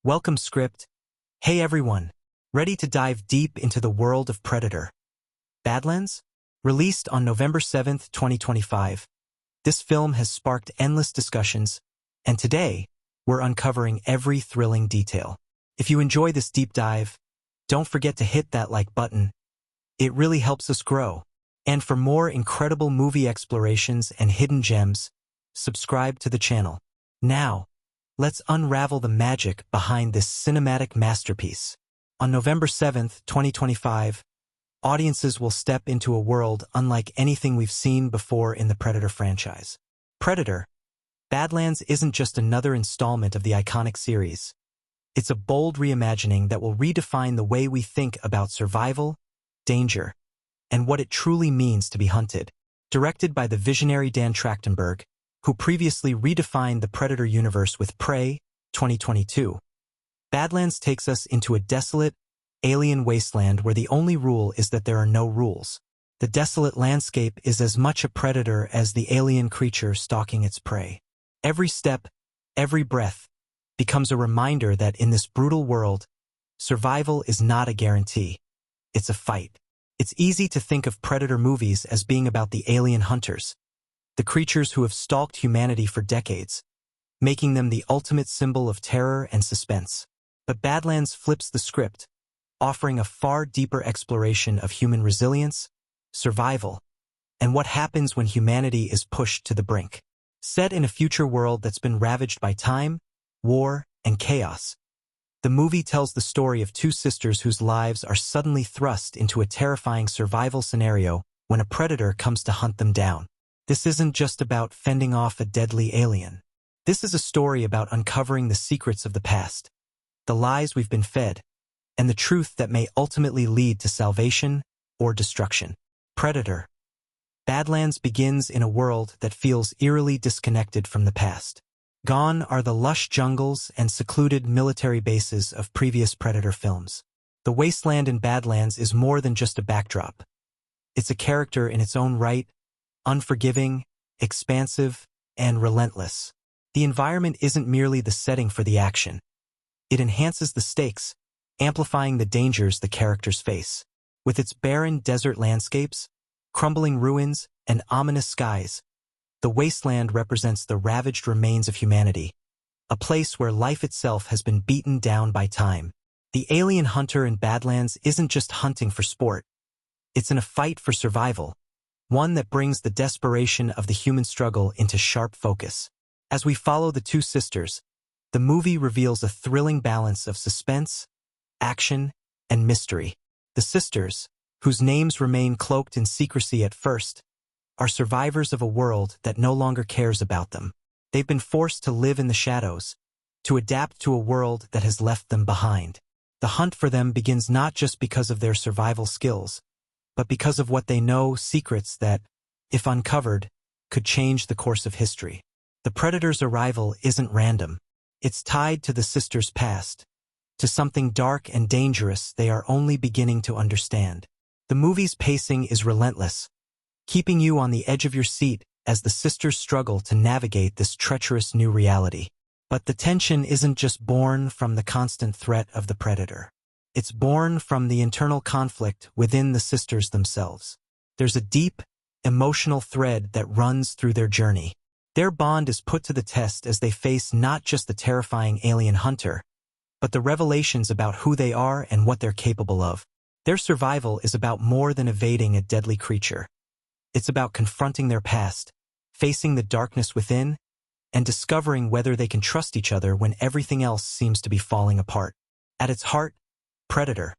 Welcome script. Hey everyone, ready to dive deep into the world of Predator? Badlands? Released on November 7th, 2025. This film has sparked endless discussions, and today, we're uncovering every thrilling detail. If you enjoy this deep dive, don't forget to hit that like button. It really helps us grow. And for more incredible movie explorations and hidden gems, subscribe to the channel. Now, let's unravel the magic behind this cinematic masterpiece. On November 7th, 2025, audiences will step into a world unlike anything we've seen before in the Predator franchise. Predator, Badlands isn't just another installment of the iconic series. It's a bold reimagining that will redefine the way we think about survival, danger, and what it truly means to be hunted. Directed by the visionary Trachtenberg, who previously redefined the Predator universe with Prey, 2022. Badlands takes us into a desolate, alien wasteland where the only rule is that there are no rules. The desolate landscape is as much a predator as the alien creature stalking its prey. Every step, every breath, becomes a reminder that in this brutal world, survival is not a guarantee. It's a fight. It's easy to think of Predator movies as being about the alien hunters, the creatures who have stalked humanity for decades, making them the ultimate symbol of terror and suspense. But Badlands flips the script, offering a far deeper exploration of human resilience, survival, and what happens when humanity is pushed to the brink. Set in a future world that's been ravaged by time, war, and chaos, the movie tells the story of two sisters whose lives are suddenly thrust into a terrifying survival scenario when a predator comes to hunt them down. This isn't just about fending off a deadly alien. This is a story about uncovering the secrets of the past, the lies we've been fed, and the truth that may ultimately lead to salvation or destruction. Predator, Badlands begins in a world that feels eerily disconnected from the past. Gone are the lush jungles and secluded military bases of previous Predator films. The wasteland in Badlands is more than just a backdrop. It's a character in its own right, unforgiving, expansive, and relentless. The environment isn't merely the setting for the action. It enhances the stakes, amplifying the dangers the characters face. With its barren desert landscapes, crumbling ruins, and ominous skies, the wasteland represents the ravaged remains of humanity, a place where life itself has been beaten down by time. The alien hunter in Badlands isn't just hunting for sport. It's in a fight for survival, one that brings the desperation of the human struggle into sharp focus. As we follow the two sisters, the movie reveals a thrilling balance of suspense, action, and mystery. The sisters, whose names remain cloaked in secrecy at first, are survivors of a world that no longer cares about them. They've been forced to live in the shadows, to adapt to a world that has left them behind. The hunt for them begins not just because of their survival skills, but because of what they know, secrets that, if uncovered, could change the course of history. The Predator's arrival isn't random. It's tied to the sisters' past, to something dark and dangerous they are only beginning to understand. The movie's pacing is relentless, keeping you on the edge of your seat as the sisters struggle to navigate this treacherous new reality. But the tension isn't just born from the constant threat of the Predator. It's born from the internal conflict within the sisters themselves. There's a deep, emotional thread that runs through their journey. Their bond is put to the test as they face not just the terrifying alien hunter, but the revelations about who they are and what they're capable of. Their survival is about more than evading a deadly creature. It's about confronting their past, facing the darkness within, and discovering whether they can trust each other when everything else seems to be falling apart. At its heart, Predator,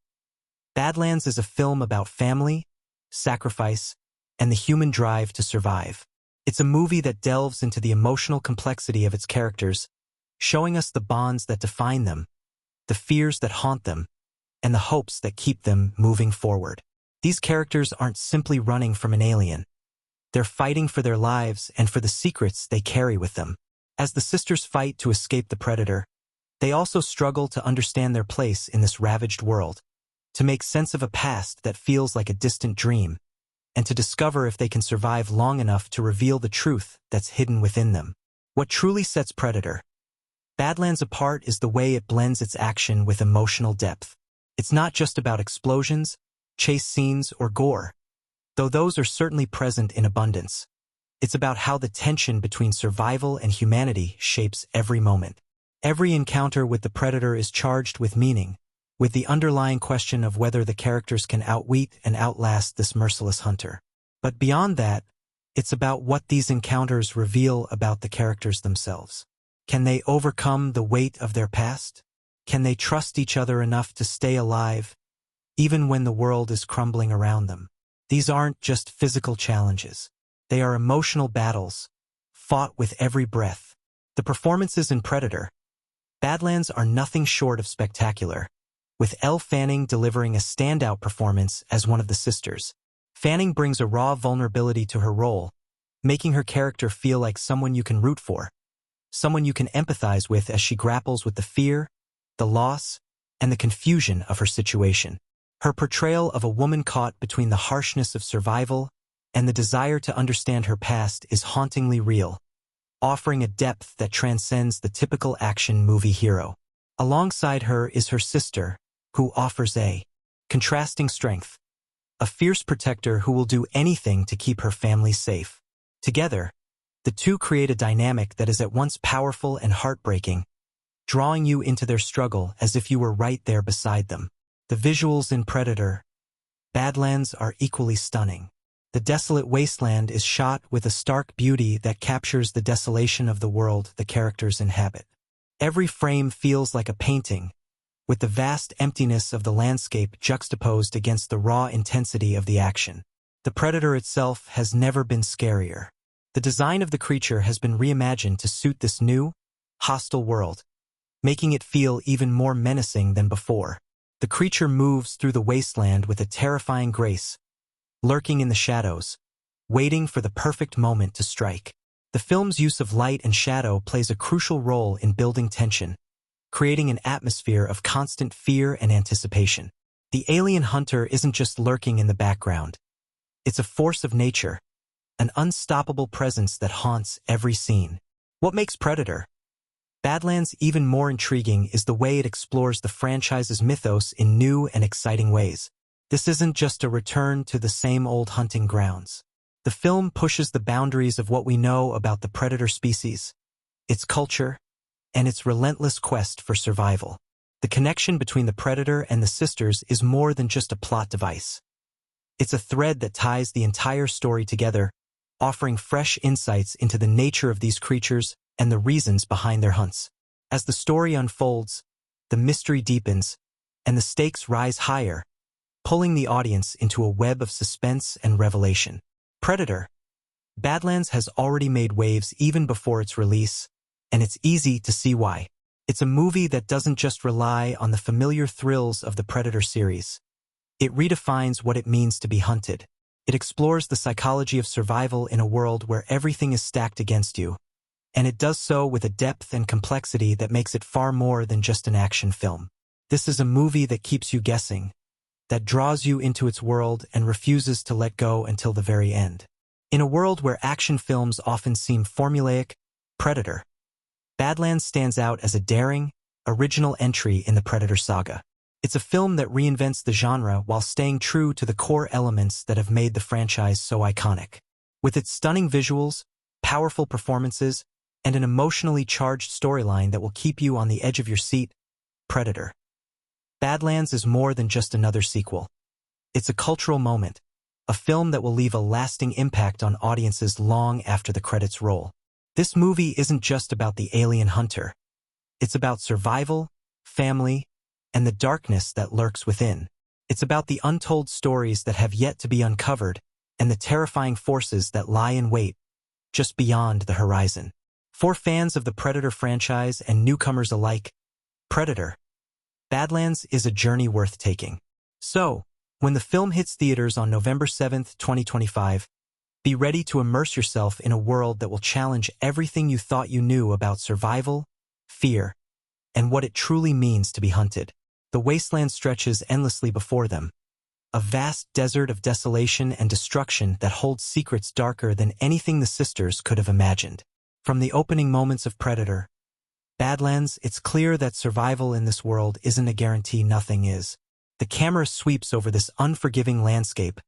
Badlands is a film about family, sacrifice, and the human drive to survive. It's a movie that delves into the emotional complexity of its characters, showing us the bonds that define them, the fears that haunt them, and the hopes that keep them moving forward. These characters aren't simply running from an alien. They're fighting for their lives and for the secrets they carry with them. As the sisters fight to escape the Predator, they also struggle to understand their place in this ravaged world, to make sense of a past that feels like a distant dream, and to discover if they can survive long enough to reveal the truth that's hidden within them. What truly sets Predator, Badlands Apart is the way it blends its action with emotional depth. It's not just about explosions, chase scenes, or gore, though those are certainly present in abundance. It's about how the tension between survival and humanity shapes every moment. Every encounter with the predator is charged with meaning, with the underlying question of whether the characters can outwit and outlast this merciless hunter. But beyond that, it's about what these encounters reveal about the characters themselves. Can they overcome the weight of their past? Can they trust each other enough to stay alive, even when the world is crumbling around them? These aren't just physical challenges. They are emotional battles, fought with every breath. The performances in Predator, Badlands are nothing short of spectacular, with Elle Fanning delivering a standout performance as one of the sisters. Fanning brings a raw vulnerability to her role, making her character feel like someone you can root for, someone you can empathize with as she grapples with the fear, the loss, and the confusion of her situation. Her portrayal of a woman caught between the harshness of survival and the desire to understand her past is hauntingly real, offering a depth that transcends the typical action movie hero. Alongside her is her sister, who offers a contrasting strength, a fierce protector who will do anything to keep her family safe. Together, the two create a dynamic that is at once powerful and heartbreaking, drawing you into their struggle as if you were right there beside them. The visuals in Predator, Badlands are equally stunning. The desolate wasteland is shot with a stark beauty that captures the desolation of the world the characters inhabit. Every frame feels like a painting, with the vast emptiness of the landscape juxtaposed against the raw intensity of the action. The predator itself has never been scarier. The design of the creature has been reimagined to suit this new, hostile world, making it feel even more menacing than before. The creature moves through the wasteland with a terrifying grace, lurking in the shadows, waiting for the perfect moment to strike. The film's use of light and shadow plays a crucial role in building tension, creating an atmosphere of constant fear and anticipation. The alien hunter isn't just lurking in the background. It's a force of nature, an unstoppable presence that haunts every scene. What makes Predator, Badlands even more intriguing is the way it explores the franchise's mythos in new and exciting ways. This isn't just a return to the same old hunting grounds. The film pushes the boundaries of what we know about the predator species, its culture, and its relentless quest for survival. The connection between the predator and the sisters is more than just a plot device. It's a thread that ties the entire story together, offering fresh insights into the nature of these creatures and the reasons behind their hunts. As the story unfolds, the mystery deepens, and the stakes rise higher, pulling the audience into a web of suspense and revelation. Predator, Badlands has already made waves even before its release, and it's easy to see why. It's a movie that doesn't just rely on the familiar thrills of the Predator series. It redefines what it means to be hunted. It explores the psychology of survival in a world where everything is stacked against you, and it does so with a depth and complexity that makes it far more than just an action film. This is a movie that keeps you guessing, that draws you into its world and refuses to let go until the very end. In a world where action films often seem formulaic, Predator, Badlands stands out as a daring, original entry in the Predator saga. It's a film that reinvents the genre while staying true to the core elements that have made the franchise so iconic. With its stunning visuals, powerful performances, and an emotionally charged storyline that will keep you on the edge of your seat, Predator, Badlands is more than just another sequel. It's a cultural moment, a film that will leave a lasting impact on audiences long after the credits roll. This movie isn't just about the alien hunter. It's about survival, family, and the darkness that lurks within. It's about the untold stories that have yet to be uncovered and the terrifying forces that lie in wait just beyond the horizon. For fans of the Predator franchise and newcomers alike, Predator, Badlands is a journey worth taking. So, when the film hits theaters on November 7th, 2025, be ready to immerse yourself in a world that will challenge everything you thought you knew about survival, fear, and what it truly means to be hunted. The wasteland stretches endlessly before them, a vast desert of desolation and destruction that holds secrets darker than anything the sisters could have imagined. From the opening moments of Predator, Badlands, it's clear that survival in this world isn't a guarantee, nothing is. The camera sweeps over this unforgiving landscape,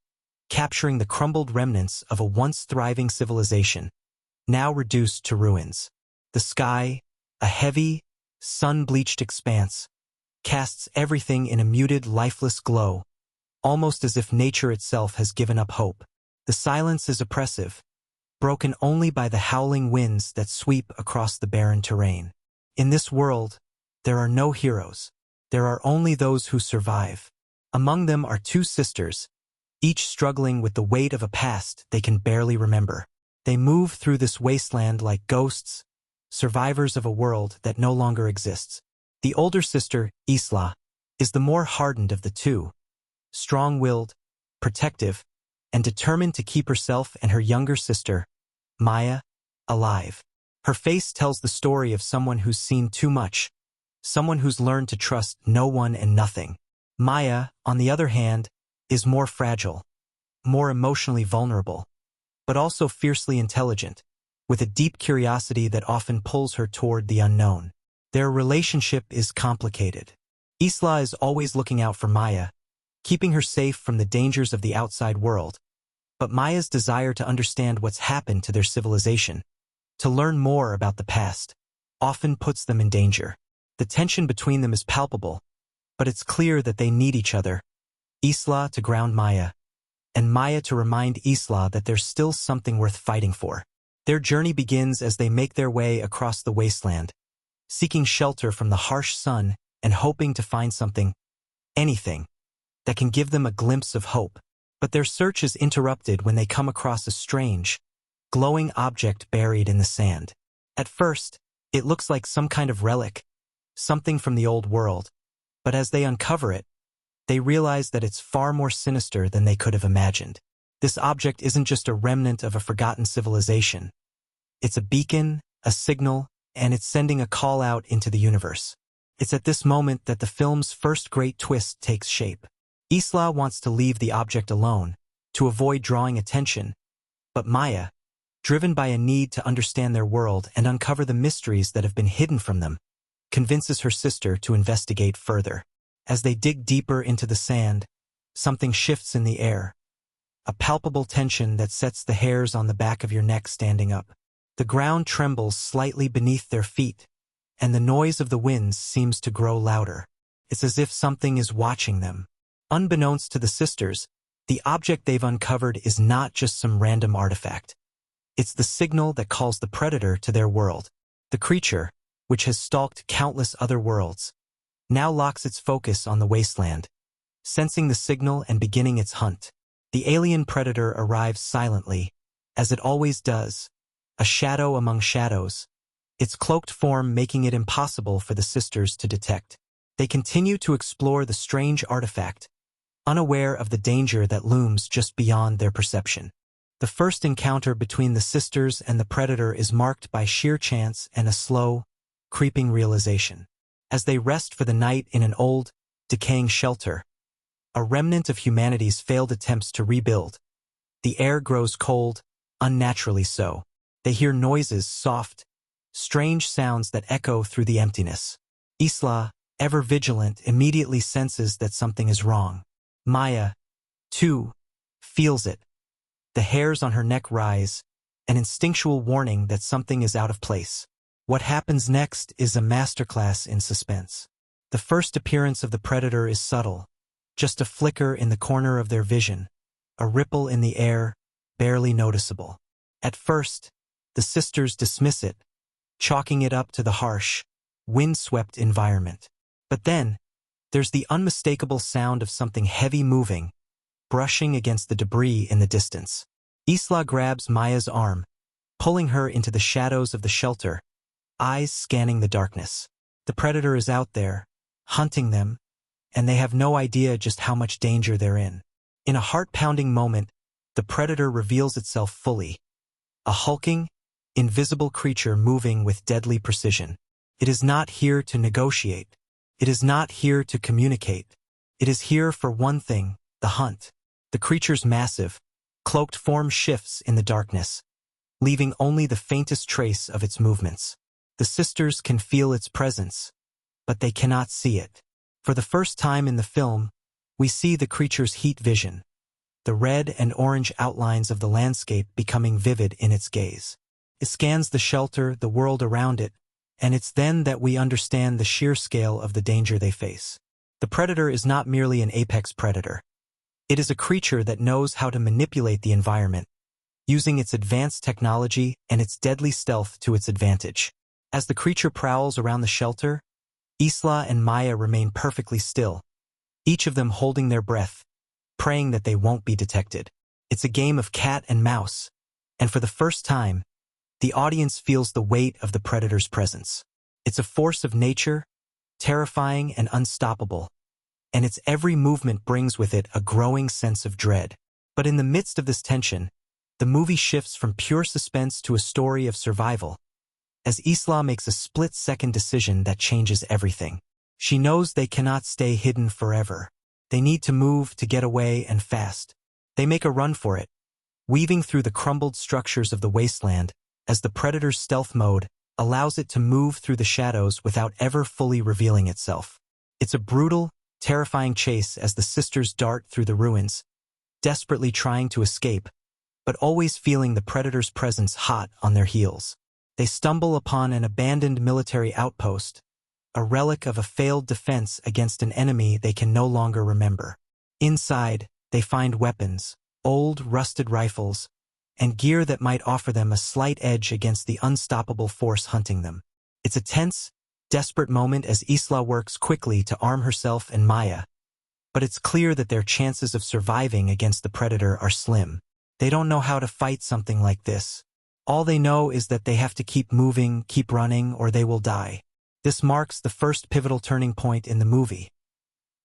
capturing the crumbled remnants of a once thriving civilization, now reduced to ruins. The sky, a heavy, sun-bleached expanse, casts everything in a muted, lifeless glow, almost as if nature itself has given up hope. The silence is oppressive, broken only by the howling winds that sweep across the barren terrain. In this world, there are no heroes. There are only those who survive. Among them are two sisters, each struggling with the weight of a past they can barely remember. They move through this wasteland like ghosts, survivors of a world that no longer exists. The older sister, Elle, is the more hardened of the two, strong-willed, protective, and determined to keep herself and her younger sister, Maya, alive. Her face tells the story of someone who's seen too much, someone who's learned to trust no one and nothing. Maya, on the other hand, is more fragile, more emotionally vulnerable, but also fiercely intelligent, with a deep curiosity that often pulls her toward the unknown. Their relationship is complicated. Elle is always looking out for Maya, keeping her safe from the dangers of the outside world, but Maya's desire to understand what's happened to their civilization, to learn more about the past, often puts them in danger. The tension between them is palpable, but it's clear that they need each other. Elle to ground Maya, and Maya to remind Elle that there's still something worth fighting for. Their journey begins as they make their way across the wasteland, seeking shelter from the harsh sun and hoping to find something, anything, that can give them a glimpse of hope. But their search is interrupted when they come across a strange, glowing object buried in the sand. At first, it looks like some kind of relic, something from the old world, but as they uncover it, they realize that it's far more sinister than they could have imagined. This object isn't just a remnant of a forgotten civilization. It's a beacon, a signal, and it's sending a call out into the universe. It's at this moment that the film's first great twist takes shape. Elle wants to leave the object alone, to avoid drawing attention, but Maya, driven by a need to understand their world and uncover the mysteries that have been hidden from them, convinces her sister to investigate further. As they dig deeper into the sand, something shifts in the air, a palpable tension that sets the hairs on the back of your neck standing up. The ground trembles slightly beneath their feet, and the noise of the winds seems to grow louder. It's as if something is watching them. Unbeknownst to the sisters, the object they've uncovered is not just some random artifact. It's the signal that calls the predator to their world. The creature, which has stalked countless other worlds, now locks its focus on the wasteland, sensing the signal and beginning its hunt. The alien predator arrives silently, as it always does, a shadow among shadows, its cloaked form making it impossible for the sisters to detect. They continue to explore the strange artifact, unaware of the danger that looms just beyond their perception. The first encounter between the sisters and the predator is marked by sheer chance and a slow, creeping realization. As they rest for the night in an old, decaying shelter, a remnant of humanity's failed attempts to rebuild, the air grows cold, unnaturally so. They hear noises, soft, strange sounds that echo through the emptiness. Elle, ever vigilant, immediately senses that something is wrong. Maya, too, feels it. The hairs on her neck rise, an instinctual warning that something is out of place. What happens next is a masterclass in suspense. The first appearance of the predator is subtle, just a flicker in the corner of their vision, a ripple in the air, barely noticeable. At first, the sisters dismiss it, chalking it up to the harsh, wind-swept environment. But then, there's the unmistakable sound of something heavy moving, brushing against the debris in the distance. Elle grabs Maya's arm, pulling her into the shadows of the shelter, eyes scanning the darkness. The predator is out there, hunting them, and they have no idea just how much danger they're in. In a heart-pounding moment, the predator reveals itself fully, a hulking, invisible creature moving with deadly precision. It is not here to negotiate. It is not here to communicate. It is here for one thing, the hunt. The creature's massive, cloaked form shifts in the darkness, leaving only the faintest trace of its movements. The sisters can feel its presence, but they cannot see it. For the first time in the film, we see the creature's heat vision, the red and orange outlines of the landscape becoming vivid in its gaze. It scans the shelter, the world around it, and it's then that we understand the sheer scale of the danger they face. The predator is not merely an apex predator. It is a creature that knows how to manipulate the environment, using its advanced technology and its deadly stealth to its advantage. As the creature prowls around the shelter, Isla and Maya remain perfectly still, each of them holding their breath, praying that they won't be detected. It's a game of cat and mouse, and for the first time, the audience feels the weight of the predator's presence. It's a force of nature, terrifying and unstoppable, and its every movement brings with it a growing sense of dread. But in the midst of this tension, the movie shifts from pure suspense to a story of survival, as Isla makes a split-second decision that changes everything. She knows they cannot stay hidden forever. They need to move, to get away, and fast. They make a run for it, weaving through the crumbled structures of the wasteland, as the predator's stealth mode allows it to move through the shadows without ever fully revealing itself. It's a brutal, terrifying chase as the sisters dart through the ruins, desperately trying to escape, but always feeling the predator's presence hot on their heels. They stumble upon an abandoned military outpost, a relic of a failed defense against an enemy they can no longer remember. Inside, they find weapons, old, rusted rifles, and gear that might offer them a slight edge against the unstoppable force hunting them. It's a tense, desperate moment as Isla works quickly to arm herself and Maya, but it's clear that their chances of surviving against the predator are slim. They don't know how to fight something like this. All they know is that they have to keep moving, keep running, or they will die. This marks the first pivotal turning point in the movie.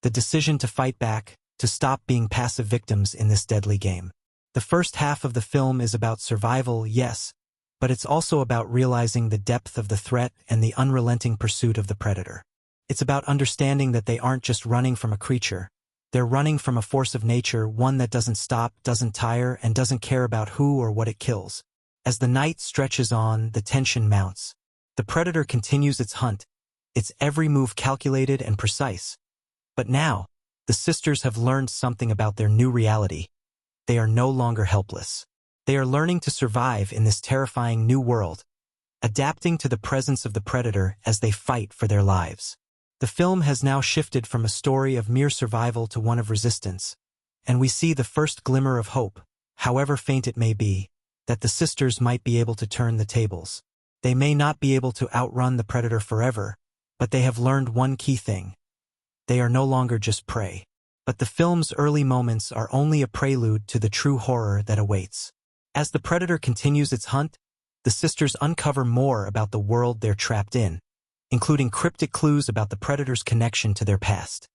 The decision to fight back, to stop being passive victims in this deadly game. The first half of the film is about survival, yes, but it's also about realizing the depth of the threat and the unrelenting pursuit of the predator. It's about understanding that they aren't just running from a creature. They're running from a force of nature, one that doesn't stop, doesn't tire, and doesn't care about who or what it kills. As the night stretches on, the tension mounts. The predator continues its hunt, its every move calculated and precise. But now, the sisters have learned something about their new reality. They are no longer helpless. They are learning to survive in this terrifying new world, adapting to the presence of the predator as they fight for their lives. The film has now shifted from a story of mere survival to one of resistance, and we see the first glimmer of hope, however faint it may be, that the sisters might be able to turn the tables. They may not be able to outrun the predator forever, but they have learned one key thing. They are no longer just prey. But the film's early moments are only a prelude to the true horror that awaits. As the predator continues its hunt, the sisters uncover more about the world they're trapped in, including cryptic clues about the predator's connection to their past.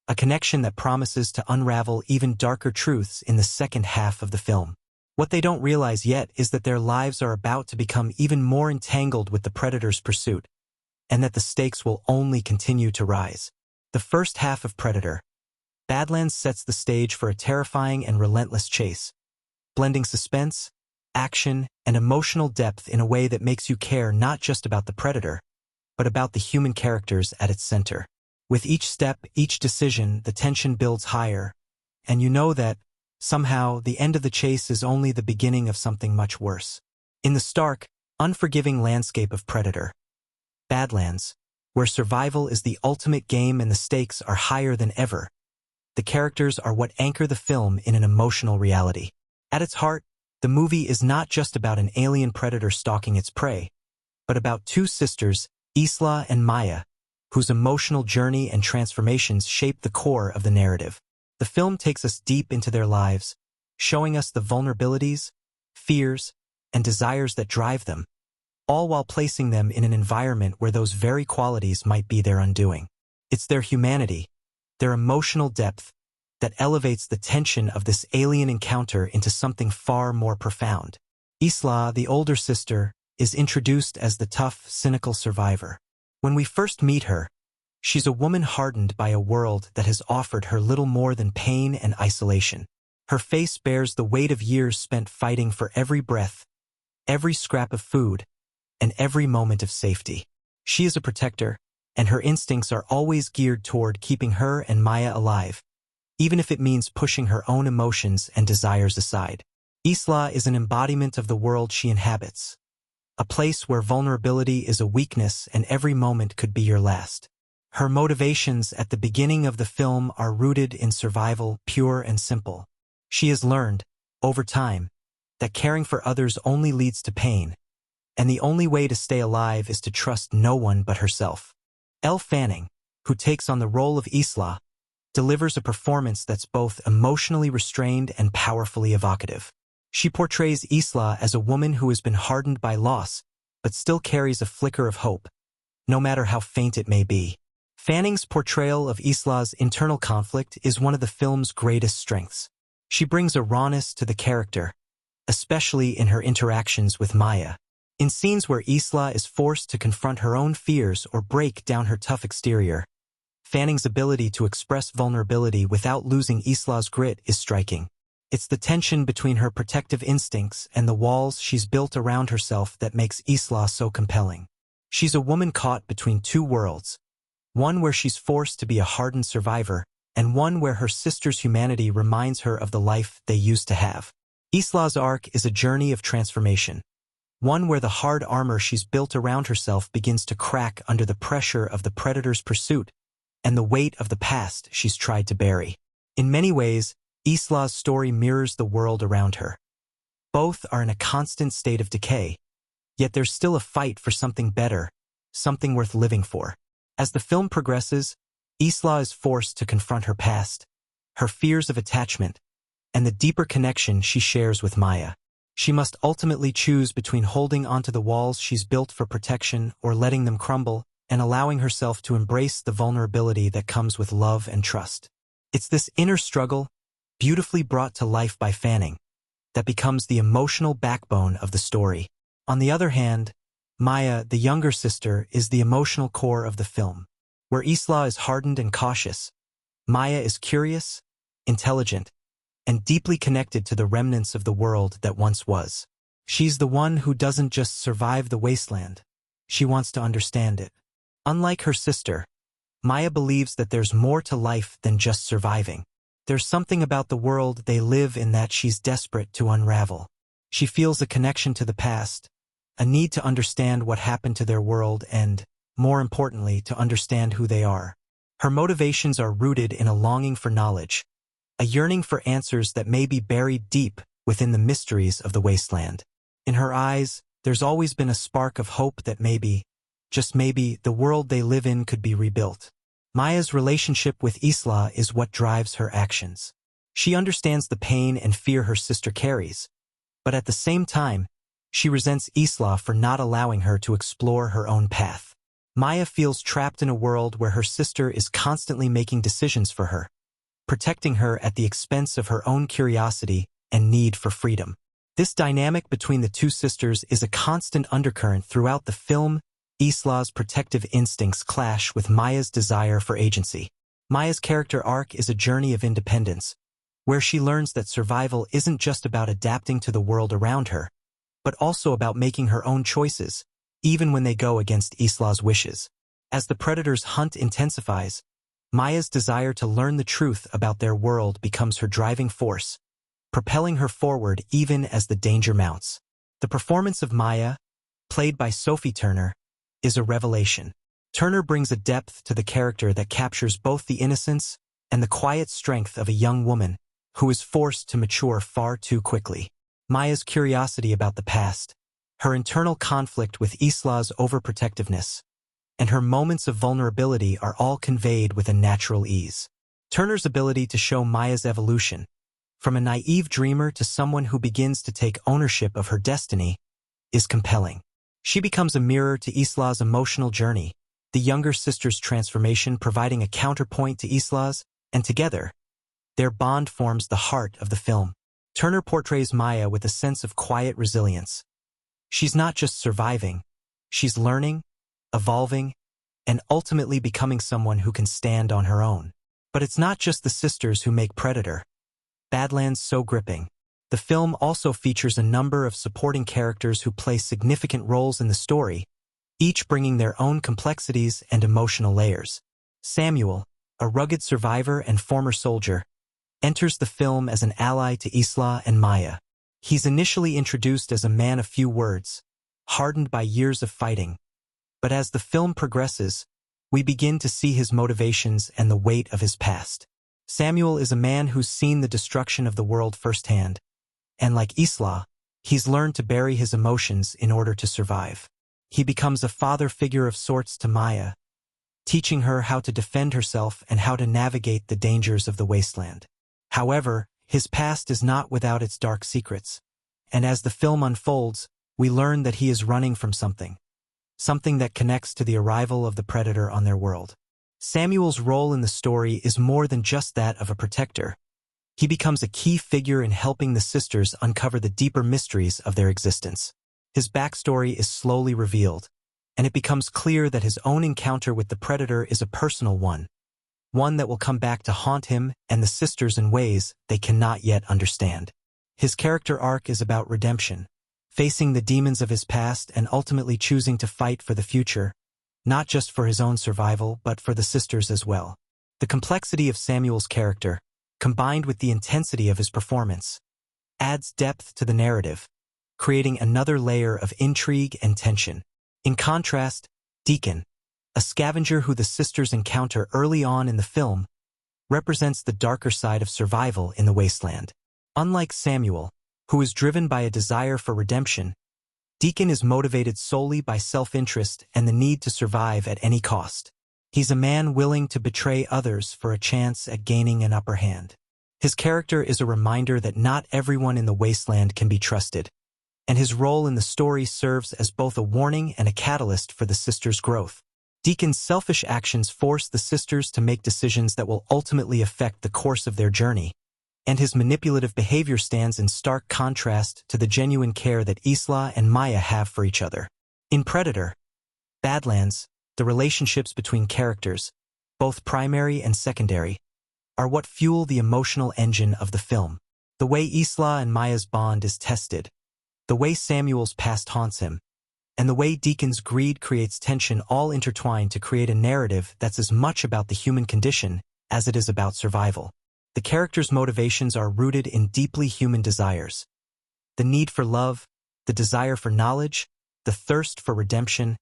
A connection that promises to unravel even darker truths in the second half of the film. What they don't realize yet is that their lives are about to become even more entangled with the predator's pursuit, and that the stakes will only continue to rise. The first half of Predator, Badlands sets the stage for a terrifying and relentless chase, blending suspense, action, and emotional depth in a way that makes you care not just about the predator, but about the human characters at its center. With each step, each decision, the tension builds higher, and you know that, somehow, the end of the chase is only the beginning of something much worse. In the stark, unforgiving landscape of Predator, Badlands, where survival is the ultimate game and the stakes are higher than ever, the characters are what anchor the film in an emotional reality. At its heart, the movie is not just about an alien predator stalking its prey, but about two sisters, Isla and Maya, whose emotional journey and transformations shape the core of the narrative. The film takes us deep into their lives, showing us the vulnerabilities, fears, and desires that drive them, all while placing them in an environment where those very qualities might be their undoing. It's their humanity, their emotional depth, that elevates the tension of this alien encounter into something far more profound. Isla, the older sister, is introduced as the tough, cynical survivor. When we first meet her, she's a woman hardened by a world that has offered her little more than pain and isolation. Her face bears the weight of years spent fighting for every breath, every scrap of food, and every moment of safety. She is a protector, and her instincts are always geared toward keeping her and Maya alive, even if it means pushing her own emotions and desires aside. Isla is an embodiment of the world she inhabits, a place where vulnerability is a weakness and every moment could be your last. Her motivations at the beginning of the film are rooted in survival, pure and simple. She has learned, over time, that caring for others only leads to pain, and the only way to stay alive is to trust no one but herself. Elle Fanning, who takes on the role of Isla, delivers a performance that's both emotionally restrained and powerfully evocative. She portrays Isla as a woman who has been hardened by loss, but still carries a flicker of hope, no matter how faint it may be. Fanning's portrayal of Isla's internal conflict is one of the film's greatest strengths. She brings a rawness to the character, especially in her interactions with Maya. In scenes where Isla is forced to confront her own fears or break down her tough exterior, Fanning's ability to express vulnerability without losing Isla's grit is striking. It's the tension between her protective instincts and the walls she's built around herself that makes Isla so compelling. She's a woman caught between two worlds, one where she's forced to be a hardened survivor, and one where her sister's humanity reminds her of the life they used to have. Isla's arc is a journey of transformation, one where the hard armor she's built around herself begins to crack under the pressure of the predator's pursuit and the weight of the past she's tried to bury. In many ways, Isla's story mirrors the world around her. Both are in a constant state of decay, yet there's still a fight for something better, something worth living for. As the film progresses, Isla is forced to confront her past, her fears of attachment, and the deeper connection she shares with Maya. She must ultimately choose between holding onto the walls she's built for protection or letting them crumble and allowing herself to embrace the vulnerability that comes with love and trust. It's this inner struggle, beautifully brought to life by Fanning, that becomes the emotional backbone of the story. On the other hand, Maya, the younger sister, is the emotional core of the film. Where Isla is hardened and cautious, Maya is curious, intelligent, and deeply connected to the remnants of the world that once was. She's the one who doesn't just survive the wasteland, she wants to understand it. Unlike her sister, Maya believes that there's more to life than just surviving. There's something about the world they live in that she's desperate to unravel. She feels a connection to the past, a need to understand what happened to their world and, more importantly, to understand who they are. Her motivations are rooted in a longing for knowledge, a yearning for answers that may be buried deep within the mysteries of the wasteland. In her eyes, there's always been a spark of hope that maybe, just maybe, the world they live in could be rebuilt. Maya's relationship with Isla is what drives her actions. She understands the pain and fear her sister carries, but at the same time, she resents Isla for not allowing her to explore her own path. Maya feels trapped in a world where her sister is constantly making decisions for her, protecting her at the expense of her own curiosity and need for freedom. This dynamic between the two sisters is a constant undercurrent throughout the film. Isla's protective instincts clash with Maya's desire for agency. Maya's character arc is a journey of independence, where she learns that survival isn't just about adapting to the world around her, but also about making her own choices, even when they go against Isla's wishes. As the predator's hunt intensifies, Maya's desire to learn the truth about their world becomes her driving force, propelling her forward even as the danger mounts. The performance of Maya, played by Sophie Turner, is a revelation. Turner brings a depth to the character that captures both the innocence and the quiet strength of a young woman who is forced to mature far too quickly. Maya's curiosity about the past, her internal conflict with Isla's overprotectiveness, and her moments of vulnerability are all conveyed with a natural ease. Turner's ability to show Maya's evolution, from a naive dreamer to someone who begins to take ownership of her destiny, is compelling. She becomes a mirror to Isla's emotional journey, the younger sister's transformation providing a counterpoint to Isla's, and together, their bond forms the heart of the film. Turner portrays Maya with a sense of quiet resilience. She's not just surviving, she's learning, evolving, and ultimately becoming someone who can stand on her own. But it's not just the sisters who make Predator, Badlands so gripping. The The film also features a number of supporting characters who play significant roles in the story, each bringing their own complexities and emotional layers. Samuel, a rugged survivor and former soldier, enters the film as an ally to Isla and Maya. He's initially introduced as a man of few words, hardened by years of fighting. But as the film progresses, we begin to see his motivations and the weight of his past. Samuel is a man who's seen the destruction of the world firsthand, and like Isla, he's learned to bury his emotions in order to survive. He becomes a father figure of sorts to Maya, teaching her how to defend herself and how to navigate the dangers of the wasteland. However, his past is not without its dark secrets, and as the film unfolds, we learn that he is running from something that connects to the arrival of the predator on their world. Samuel's role in the story is more than just that of a protector. He becomes a key figure in helping the sisters uncover the deeper mysteries of their existence. His backstory is slowly revealed, and it becomes clear that his own encounter with the predator is a personal one that will come back to haunt him and the sisters in ways they cannot yet understand. His character arc is about redemption, facing the demons of his past and ultimately choosing to fight for the future, not just for his own survival but for the sisters as well. The complexity of Samuel's character, combined with the intensity of his performance, adds depth to the narrative, creating another layer of intrigue and tension. In contrast, Deacon, a scavenger who the sisters encounter early on in the film, represents the darker side of survival in the wasteland. Unlike Samuel, who is driven by a desire for redemption, Deacon is motivated solely by self-interest and the need to survive at any cost. He's a man willing to betray others for a chance at gaining an upper hand. His character is a reminder that not everyone in the wasteland can be trusted, and his role in the story serves as both a warning and a catalyst for the sisters' growth. Deacon's selfish actions force the sisters to make decisions that will ultimately affect the course of their journey, and his manipulative behavior stands in stark contrast to the genuine care that Isla and Maya have for each other. In Predator, Badlands, the relationships between characters, both primary and secondary, are what fuel the emotional engine of the film. The way Isla and Maya's bond is tested, the way Samuel's past haunts him, and the way Deacon's greed creates tension all intertwine to create a narrative that's as much about the human condition as it is about survival. The characters' motivations are rooted in deeply human desires. The need for love, the desire for knowledge, the thirst for redemption,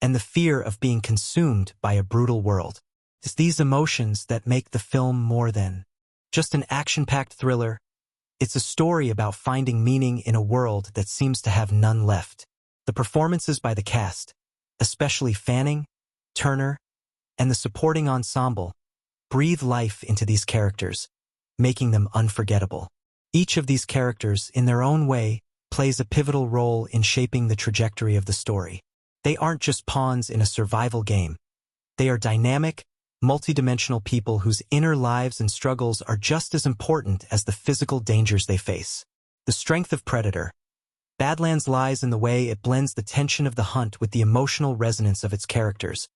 and the fear of being consumed by a brutal world. It's these emotions that make the film more than just an action-packed thriller. It's a story about finding meaning in a world that seems to have none left. The performances by the cast, especially Fanning, Turner, and the supporting ensemble, breathe life into these characters, making them unforgettable. Each of these characters, in their own way, plays a pivotal role in shaping the trajectory of the story. They aren't just pawns in a survival game. They are dynamic, multidimensional people whose inner lives and struggles are just as important as the physical dangers they face. The strength of Predator, Badlands lies in the way it blends the tension of the hunt with the emotional resonance of its characters,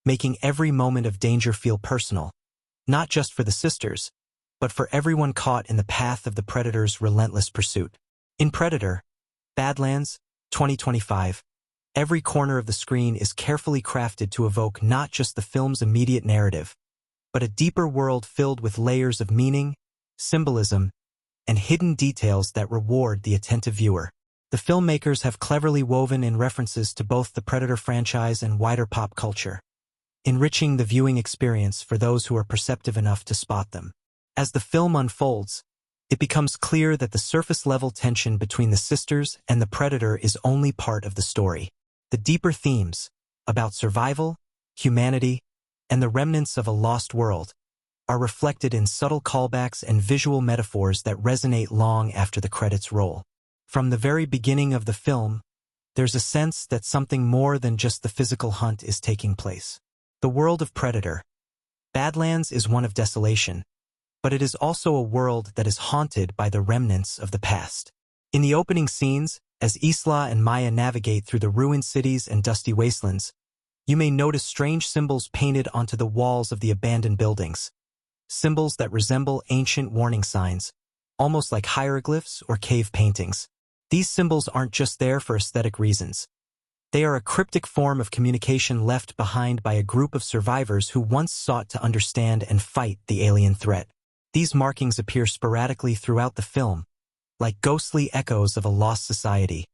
making every moment of danger feel personal, not just for the sisters, but for everyone caught in the path of the predator's relentless pursuit. In Predator, Badlands, 2025, every corner of the screen is carefully crafted to evoke not just the film's immediate narrative, but a deeper world filled with layers of meaning, symbolism, and hidden details that reward the attentive viewer. The filmmakers have cleverly woven in references to both the Predator franchise and wider pop culture, enriching the viewing experience for those who are perceptive enough to spot them. As the film unfolds, it becomes clear that the surface-level tension between the sisters and the Predator is only part of the story. The deeper themes, about survival, humanity, and the remnants of a lost world, are reflected in subtle callbacks and visual metaphors that resonate long after the credits roll. From the very beginning of the film, there's a sense that something more than just the physical hunt is taking place. The world of Predator, Badlands, is one of desolation, but it is also a world that is haunted by the remnants of the past. In the opening scenes, as Isla and Maya navigate through the ruined cities and dusty wastelands, you may notice strange symbols painted onto the walls of the abandoned buildings, symbols that resemble ancient warning signs, almost like hieroglyphs or cave paintings. These symbols aren't just there for aesthetic reasons. They are a cryptic form of communication left behind by a group of survivors who once sought to understand and fight the alien threat. These markings appear sporadically throughout the film, like ghostly echoes of a lost society,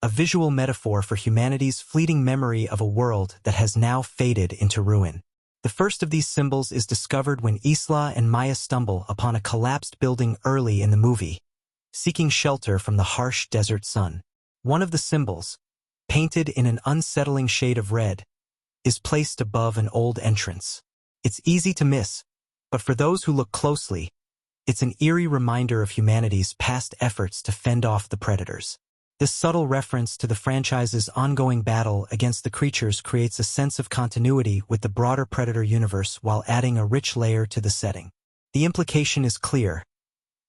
a visual metaphor for humanity's fleeting memory of a world that has now faded into ruin. The first of these symbols is discovered when Isla and Maya stumble upon a collapsed building early in the movie, seeking shelter from the harsh desert sun. One of the symbols, painted in an unsettling shade of red, is placed above an old entrance. It's easy to miss, but for those who look closely, it's an eerie reminder of humanity's past efforts to fend off the predators. This subtle reference to the franchise's ongoing battle against the creatures creates a sense of continuity with the broader Predator universe while adding a rich layer to the setting. The implication is clear.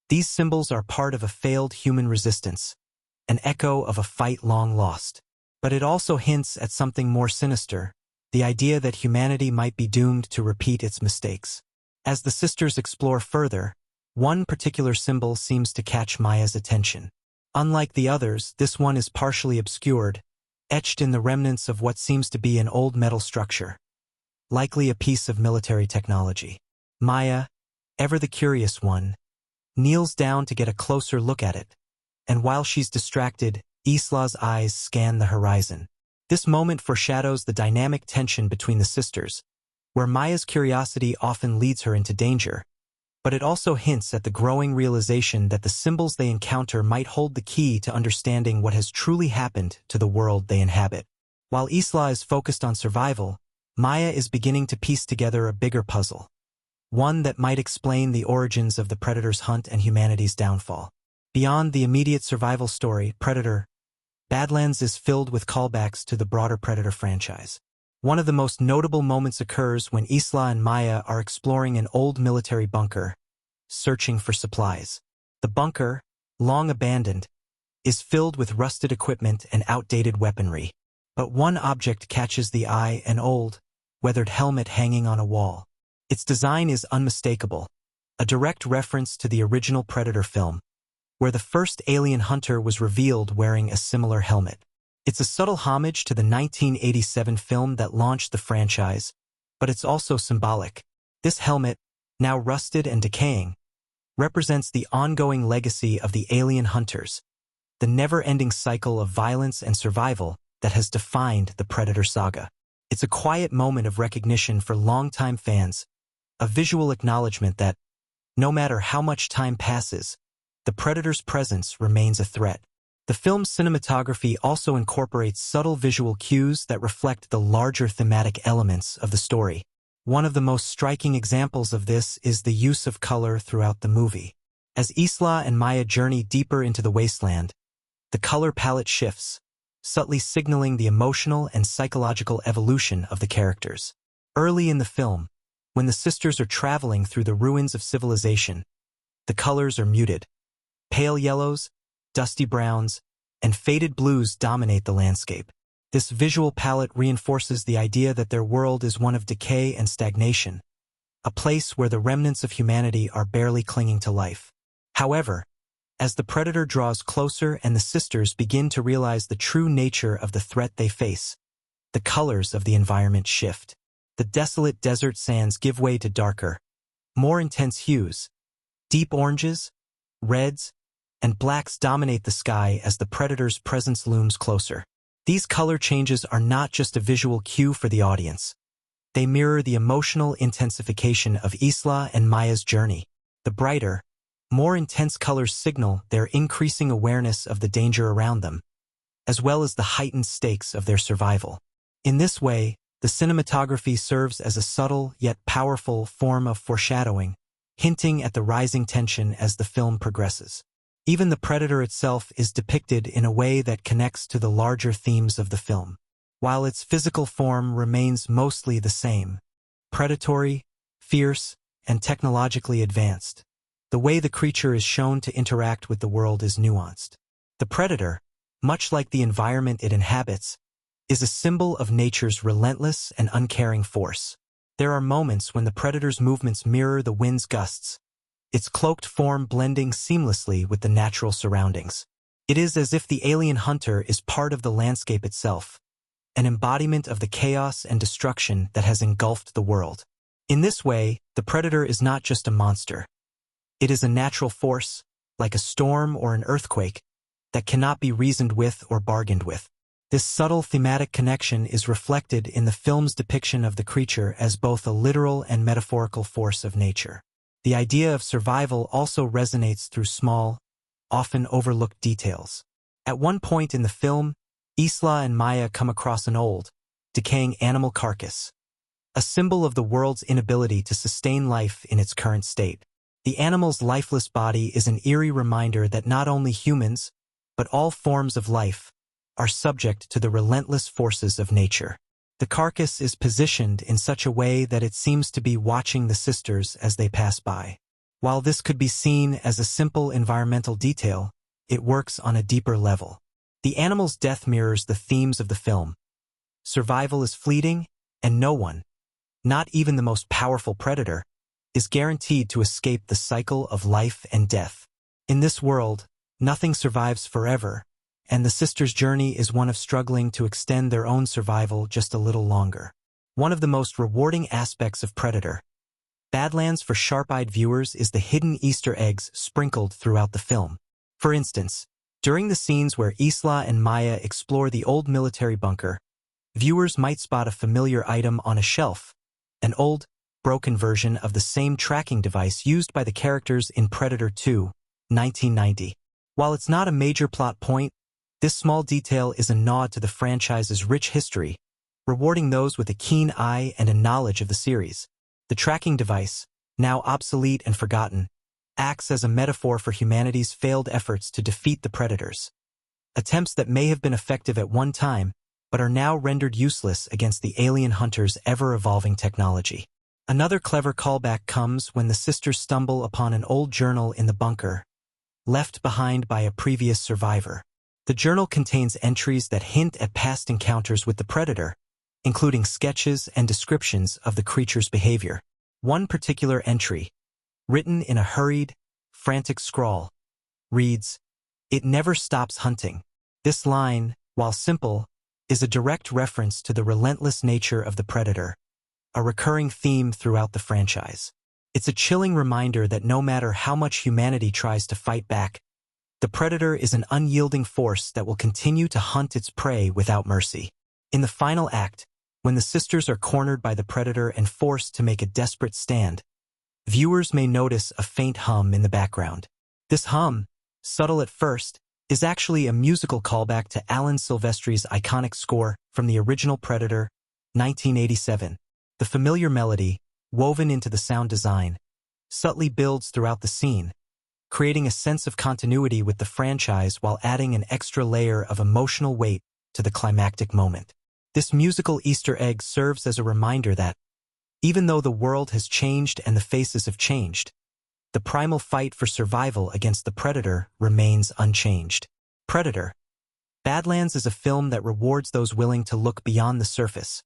These symbols are part of a failed human resistance, an echo of a fight long lost. But it also hints at something more sinister, the idea that humanity might be doomed to repeat its mistakes. As the sisters explore further, one particular symbol seems to catch Maya's attention. Unlike the others, this one is partially obscured, etched in the remnants of what seems to be an old metal structure, likely a piece of military technology. Maya, ever the curious one, kneels down to get a closer look at it, and while she's distracted, Isla's eyes scan the horizon. This moment foreshadows the dynamic tension between the sisters, where Maya's curiosity often leads her into danger, but it also hints at the growing realization that the symbols they encounter might hold the key to understanding what has truly happened to the world they inhabit. While Isla is focused on survival, Maya is beginning to piece together a bigger puzzle, one that might explain the origins of the Predator's hunt and humanity's downfall. Beyond the immediate survival story, Predator, Badlands is filled with callbacks to the broader Predator franchise. One of the most notable moments occurs when Isla and Maya are exploring an old military bunker, searching for supplies. The bunker, long abandoned, is filled with rusted equipment and outdated weaponry. But one object catches the eye, an old, weathered helmet hanging on a wall. Its design is unmistakable, a direct reference to the original Predator film, where the first alien hunter was revealed wearing a similar helmet. It's a subtle homage to the 1987 film that launched the franchise, but it's also symbolic. This helmet, now rusted and decaying, represents the ongoing legacy of the alien hunters, the never-ending cycle of violence and survival that has defined the Predator saga. It's a quiet moment of recognition for longtime fans, a visual acknowledgement that, no matter how much time passes, the Predator's presence remains a threat. The film's cinematography also incorporates subtle visual cues that reflect the larger thematic elements of the story. One of the most striking examples of this is the use of color throughout the movie. As Isla and Maya journey deeper into the wasteland, the color palette shifts, subtly signaling the emotional and psychological evolution of the characters. Early in the film, when the sisters are traveling through the ruins of civilization, the colors are muted. Pale yellows, dusty browns, and faded blues dominate the landscape. This visual palette reinforces the idea that their world is one of decay and stagnation, a place where the remnants of humanity are barely clinging to life. However, as the Predator draws closer and the sisters begin to realize the true nature of the threat they face, the colors of the environment shift. The desolate desert sands give way to darker, more intense hues. Deep oranges, reds, and blacks dominate the sky as the Predator's presence looms closer. These color changes are not just a visual cue for the audience. They mirror the emotional intensification of Isla and Maya's journey. The brighter, more intense colors signal their increasing awareness of the danger around them, as well as the heightened stakes of their survival. In this way, the cinematography serves as a subtle yet powerful form of foreshadowing, hinting at the rising tension as the film progresses. Even the Predator itself is depicted in a way that connects to the larger themes of the film. While its physical form remains mostly the same, predatory, fierce, and technologically advanced, the way the creature is shown to interact with the world is nuanced. The Predator, much like the environment it inhabits, is a symbol of nature's relentless and uncaring force. There are moments when the Predator's movements mirror the wind's gusts, its cloaked form blending seamlessly with the natural surroundings. It is as if the alien hunter is part of the landscape itself, an embodiment of the chaos and destruction that has engulfed the world. In this way, the predator is not just a monster. It is a natural force, like a storm or an earthquake, that cannot be reasoned with or bargained with. This subtle thematic connection is reflected in the film's depiction of the creature as both a literal and metaphorical force of nature. The idea of survival also resonates through small, often overlooked details. At one point in the film, Isla and Maya come across an old, decaying animal carcass, a symbol of the world's inability to sustain life in its current state. The animal's lifeless body is an eerie reminder that not only humans, but all forms of life, are subject to the relentless forces of nature. The carcass is positioned in such a way that it seems to be watching the sisters as they pass by. While this could be seen as a simple environmental detail, it works on a deeper level. The animal's death mirrors the themes of the film. Survival is fleeting, and no one, not even the most powerful predator, is guaranteed to escape the cycle of life and death. In this world, nothing survives forever, and the sisters' journey is one of struggling to extend their own survival just a little longer. One of the most rewarding aspects of Predator, Badlands for sharp-eyed viewers, is the hidden Easter eggs sprinkled throughout the film. For instance, during the scenes where Isla and Maya explore the old military bunker, viewers might spot a familiar item on a shelf, an old, broken version of the same tracking device used by the characters in Predator 2, 1990. While it's not a major plot point, this small detail is a nod to the franchise's rich history, rewarding those with a keen eye and a knowledge of the series. The tracking device, now obsolete and forgotten, acts as a metaphor for humanity's failed efforts to defeat the predators. Attempts that may have been effective at one time, but are now rendered useless against the alien hunter's ever-evolving technology. Another clever callback comes when the sisters stumble upon an old journal in the bunker, left behind by a previous survivor. The journal contains entries that hint at past encounters with the predator, including sketches and descriptions of the creature's behavior. One particular entry, written in a hurried, frantic scrawl, reads, "It never stops hunting." This line, while simple, is a direct reference to the relentless nature of the predator, a recurring theme throughout the franchise. It's a chilling reminder that no matter how much humanity tries to fight back, the predator is an unyielding force that will continue to hunt its prey without mercy. In the final act, when the sisters are cornered by the predator and forced to make a desperate stand, viewers may notice a faint hum in the background. This hum, subtle at first, is actually a musical callback to Alan Silvestri's iconic score from the original Predator, 1987. The familiar melody, woven into the sound design, subtly builds throughout the scene, creating a sense of continuity with the franchise while adding an extra layer of emotional weight to the climactic moment. This musical Easter egg serves as a reminder that, even though the world has changed and the faces have changed, the primal fight for survival against the predator remains unchanged. Predator, Badlands is a film that rewards those willing to look beyond the surface,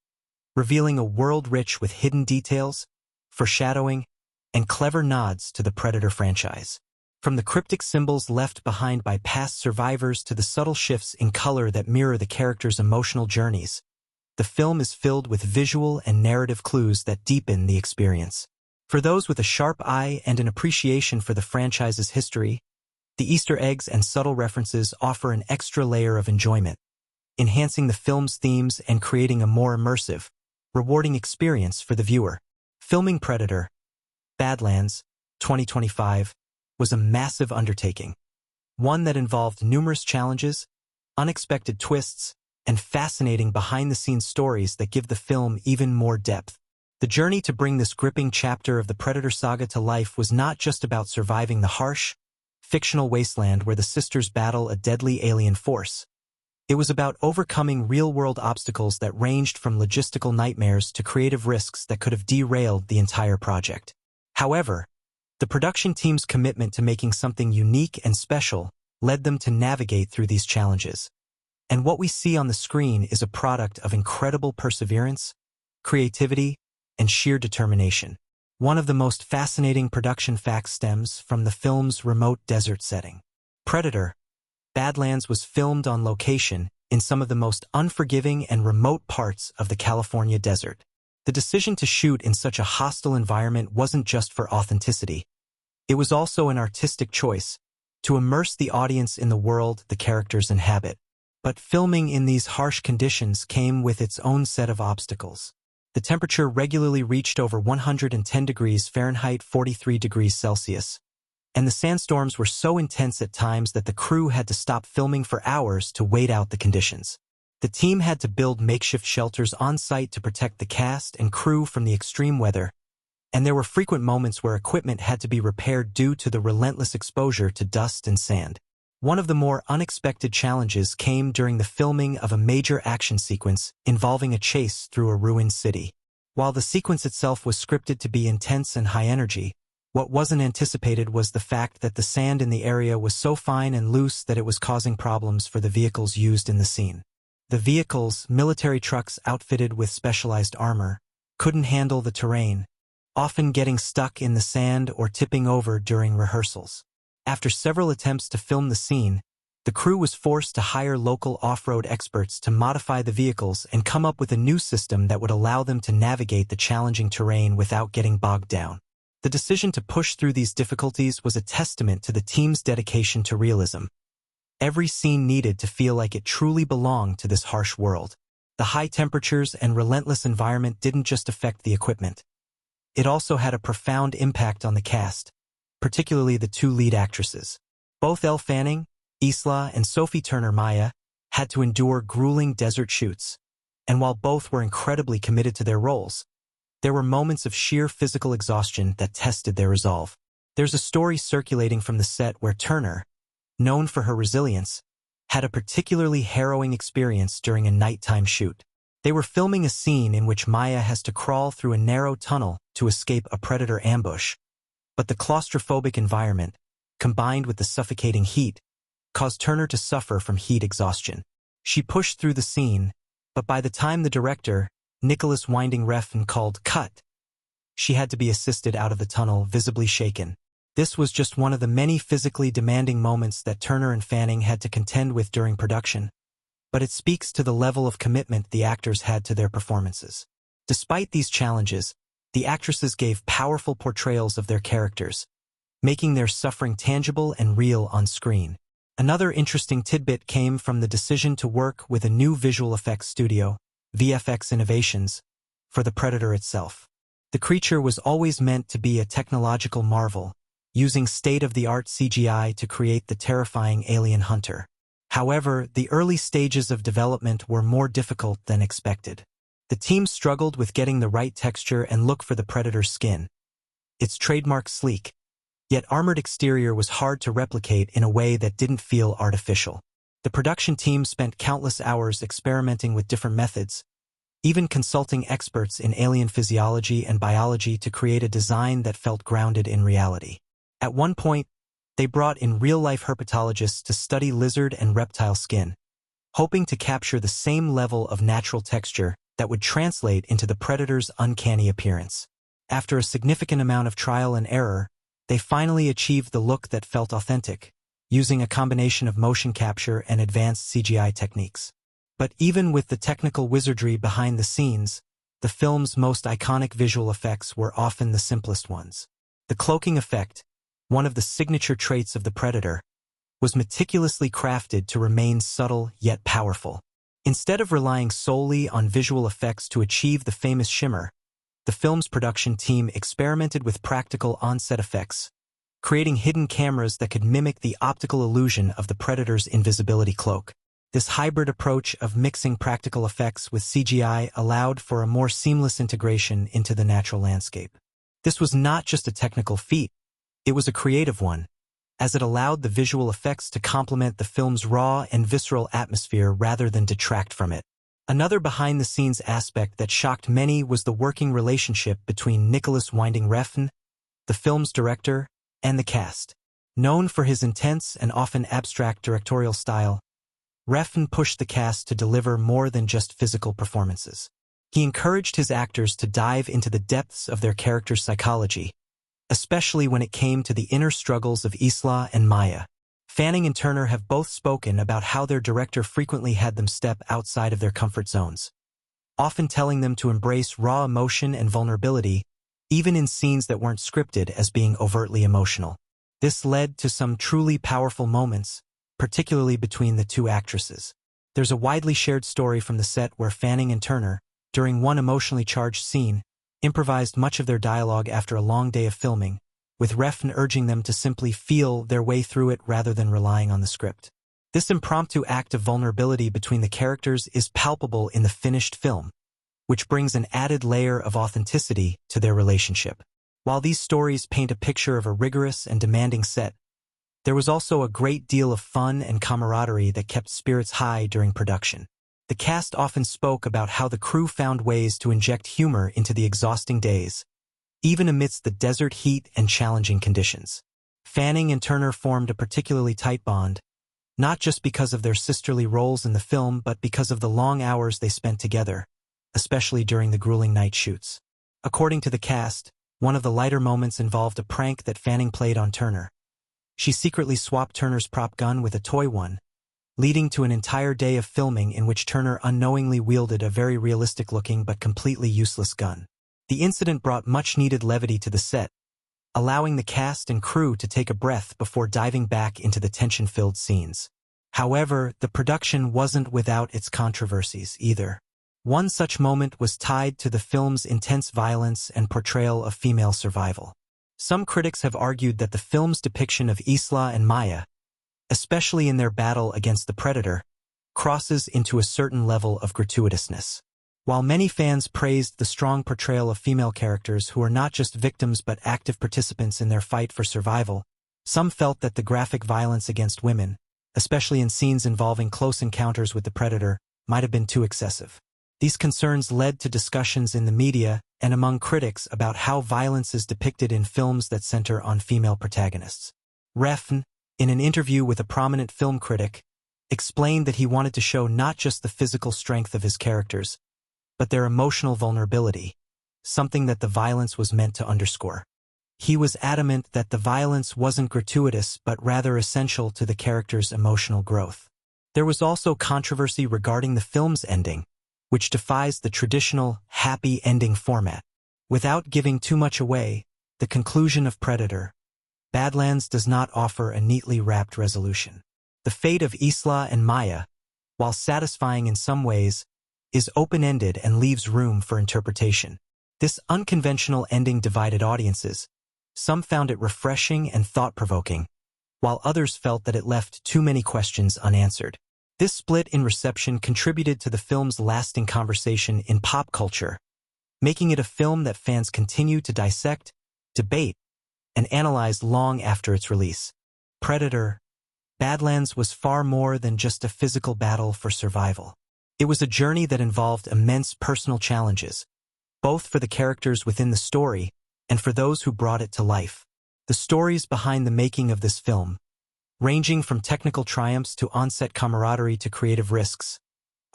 revealing a world rich with hidden details, foreshadowing, and clever nods to the Predator franchise. From the cryptic symbols left behind by past survivors to the subtle shifts in color that mirror the characters' emotional journeys, the film is filled with visual and narrative clues that deepen the experience. For those with a sharp eye and an appreciation for the franchise's history, the Easter eggs and subtle references offer an extra layer of enjoyment, enhancing the film's themes and creating a more immersive, rewarding experience for the viewer. Filming Predator, Badlands, 2025, was a massive undertaking, one that involved numerous challenges, unexpected twists, and fascinating behind-the-scenes stories that give the film even more depth. The journey to bring this gripping chapter of the Predator saga to life was not just about surviving the harsh, fictional wasteland where the sisters battle a deadly alien force. It was about overcoming real-world obstacles that ranged from logistical nightmares to creative risks that could have derailed the entire project. However, the production team's commitment to making something unique and special led them to navigate through these challenges. And what we see on the screen is a product of incredible perseverance, creativity, and sheer determination. One of the most fascinating production facts stems from the film's remote desert setting. Predator, Badlands was filmed on location in some of the most unforgiving and remote parts of the California desert. The decision to shoot in such a hostile environment wasn't just for authenticity. It was also an artistic choice to immerse the audience in the world the characters inhabit. But filming in these harsh conditions came with its own set of obstacles. The temperature regularly reached over 110 degrees Fahrenheit, 43 degrees Celsius, and the sandstorms were so intense at times that the crew had to stop filming for hours to wait out the conditions. The team had to build makeshift shelters on site to protect the cast and crew from the extreme weather, and there were frequent moments where equipment had to be repaired due to the relentless exposure to dust and sand. One of the more unexpected challenges came during the filming of a major action sequence involving a chase through a ruined city. While the sequence itself was scripted to be intense and high energy, what wasn't anticipated was the fact that the sand in the area was so fine and loose that it was causing problems for the vehicles used in the scene. The vehicles, military trucks outfitted with specialized armor, couldn't handle the terrain, often getting stuck in the sand or tipping over during rehearsals. After several attempts to film the scene, the crew was forced to hire local off-road experts to modify the vehicles and come up with a new system that would allow them to navigate the challenging terrain without getting bogged down. The decision to push through these difficulties was a testament to the team's dedication to realism. Every scene needed to feel like it truly belonged to this harsh world. The high temperatures and relentless environment didn't just affect the equipment. It also had a profound impact on the cast, particularly the two lead actresses. Both Elle Fanning, Isla, and Sophie Turner-Maya had to endure grueling desert shoots, and while both were incredibly committed to their roles, there were moments of sheer physical exhaustion that tested their resolve. There's a story circulating from the set where Turner, known for her resilience, had a particularly harrowing experience during a nighttime shoot. They were filming a scene in which Maya has to crawl through a narrow tunnel to escape a predator ambush, but the claustrophobic environment, combined with the suffocating heat, caused Turner to suffer from heat exhaustion. She pushed through the scene, but by the time the director, Nicholas Winding Refn, called cut, she had to be assisted out of the tunnel, visibly shaken. This was just one of the many physically demanding moments that Turner and Fanning had to contend with during production, but it speaks to the level of commitment the actors had to their performances. Despite these challenges, the actresses gave powerful portrayals of their characters, making their suffering tangible and real on screen. Another interesting tidbit came from the decision to work with a new visual effects studio, VFX Innovations, for the Predator itself. The creature was always meant to be a technological marvel, using state-of-the-art CGI to create the terrifying alien hunter. However, the early stages of development were more difficult than expected. The team struggled with getting the right texture and look for the Predator's skin. Its trademark sleek, yet armored exterior was hard to replicate in a way that didn't feel artificial. The production team spent countless hours experimenting with different methods, even consulting experts in alien physiology and biology to create a design that felt grounded in reality. At one point, they brought in real-life herpetologists to study lizard and reptile skin, hoping to capture the same level of natural texture that would translate into the Predator's uncanny appearance. After a significant amount of trial and error, they finally achieved the look that felt authentic, using a combination of motion capture and advanced CGI techniques. But even with the technical wizardry behind the scenes, the film's most iconic visual effects were often the simplest ones. The cloaking effect, one of the signature traits of the Predator, was meticulously crafted to remain subtle yet powerful. Instead of relying solely on visual effects to achieve the famous shimmer, the film's production team experimented with practical on-set effects, creating hidden cameras that could mimic the optical illusion of the Predator's invisibility cloak. This hybrid approach of mixing practical effects with CGI allowed for a more seamless integration into the natural landscape. This was not just a technical feat, it was a creative one, as it allowed the visual effects to complement the film's raw and visceral atmosphere rather than detract from it. Another behind-the-scenes aspect that shocked many was the working relationship between Nicholas Winding Refn, the film's director, and the cast. Known for his intense and often abstract directorial style, Refn pushed the cast to deliver more than just physical performances. He encouraged his actors to dive into the depths of their characters' psychology, especially when it came to the inner struggles of Isla and Maya. Fanning and Turner have both spoken about how their director frequently had them step outside of their comfort zones, often telling them to embrace raw emotion and vulnerability, even in scenes that weren't scripted as being overtly emotional. This led to some truly powerful moments, particularly between the two actresses. There's a widely shared story from the set where Fanning and Turner, during one emotionally charged scene, improvised much of their dialogue after a long day of filming, with Refn urging them to simply feel their way through it rather than relying on the script. This impromptu act of vulnerability between the characters is palpable in the finished film, which brings an added layer of authenticity to their relationship. While these stories paint a picture of a rigorous and demanding set, there was also a great deal of fun and camaraderie that kept spirits high during production. The cast often spoke about how the crew found ways to inject humor into the exhausting days, even amidst the desert heat and challenging conditions. Fanning and Turner formed a particularly tight bond, not just because of their sisterly roles in the film but because of the long hours they spent together, especially during the grueling night shoots. According to the cast, one of the lighter moments involved a prank that Fanning played on Turner. She secretly swapped Turner's prop gun with a toy one, leading to an entire day of filming in which Turner unknowingly wielded a very realistic-looking but completely useless gun. The incident brought much-needed levity to the set, allowing the cast and crew to take a breath before diving back into the tension-filled scenes. However, the production wasn't without its controversies either. One such moment was tied to the film's intense violence and portrayal of female survival. Some critics have argued that the film's depiction of Isla and Maya, especially in their battle against the Predator, crosses into a certain level of gratuitousness. While many fans praised the strong portrayal of female characters who are not just victims but active participants in their fight for survival, some felt that the graphic violence against women, especially in scenes involving close encounters with the Predator, might have been too excessive. These concerns led to discussions in the media and among critics about how violence is depicted in films that center on female protagonists. Refn, in an interview with a prominent film critic, explained that he wanted to show not just the physical strength of his characters, but their emotional vulnerability, something that the violence was meant to underscore. He was adamant that the violence wasn't gratuitous but rather essential to the characters' emotional growth. There was also controversy regarding the film's ending, which defies the traditional happy ending format. Without giving too much away, the conclusion of Predator, Badlands does not offer a neatly wrapped resolution. The fate of Isla and Maya, while satisfying in some ways, is open-ended and leaves room for interpretation. This unconventional ending divided audiences. Some found it refreshing and thought-provoking, while others felt that it left too many questions unanswered. This split in reception contributed to the film's lasting conversation in pop culture, making it a film that fans continue to dissect, debate, and analyze long after its release. Predator, Badlands was far more than just a physical battle for survival. It was a journey that involved immense personal challenges, both for the characters within the story and for those who brought it to life. The stories behind the making of this film, ranging from technical triumphs to on-set camaraderie to creative risks,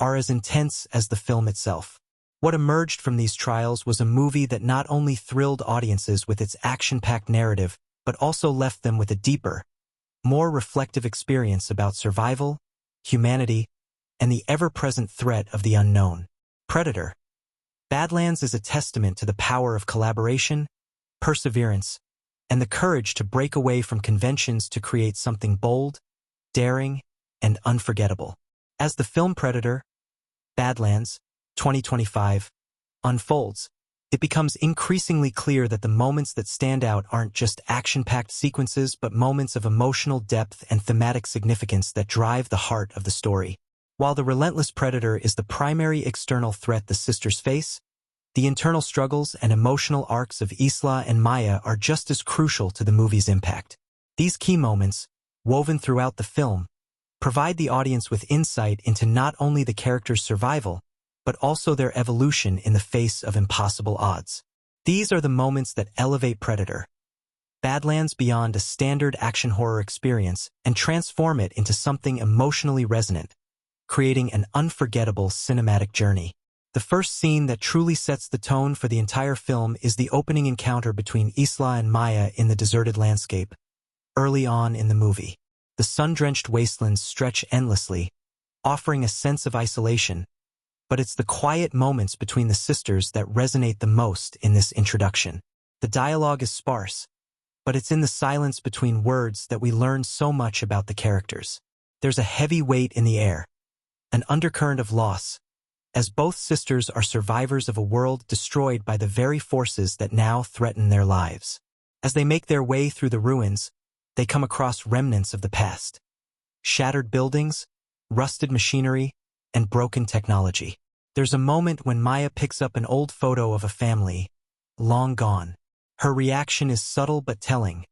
are as intense as the film itself. What emerged from these trials was a movie that not only thrilled audiences with its action-packed narrative, but also left them with a deeper, more reflective experience about survival, humanity, and the ever-present threat of the unknown. Predator, Badlands is a testament to the power of collaboration, perseverance, and the courage to break away from conventions to create something bold, daring, and unforgettable. As the film Predator, Badlands, 2025, unfolds, it becomes increasingly clear that the moments that stand out aren't just action-packed sequences but moments of emotional depth and thematic significance that drive the heart of the story. While the relentless Predator is the primary external threat the sisters face, the internal struggles and emotional arcs of Isla and Maya are just as crucial to the movie's impact. These key moments, woven throughout the film, provide the audience with insight into not only the characters' survival, but also their evolution in the face of impossible odds. These are the moments that elevate Predator, Badlands beyond a standard action horror experience and transform it into something emotionally resonant, creating an unforgettable cinematic journey. The first scene that truly sets the tone for the entire film is the opening encounter between Isla and Maya in the deserted landscape. Early on in the movie, the sun-drenched wastelands stretch endlessly, offering a sense of isolation, but it's the quiet moments between the sisters that resonate the most in this introduction. The dialogue is sparse, but it's in the silence between words that we learn so much about the characters. There's a heavy weight in the air, an undercurrent of loss, as both sisters are survivors of a world destroyed by the very forces that now threaten their lives. As they make their way through the ruins, they come across remnants of the past. Shattered buildings, rusted machinery, and broken technology. There's a moment when Maya picks up an old photo of a family, long gone. Her reaction is subtle but telling.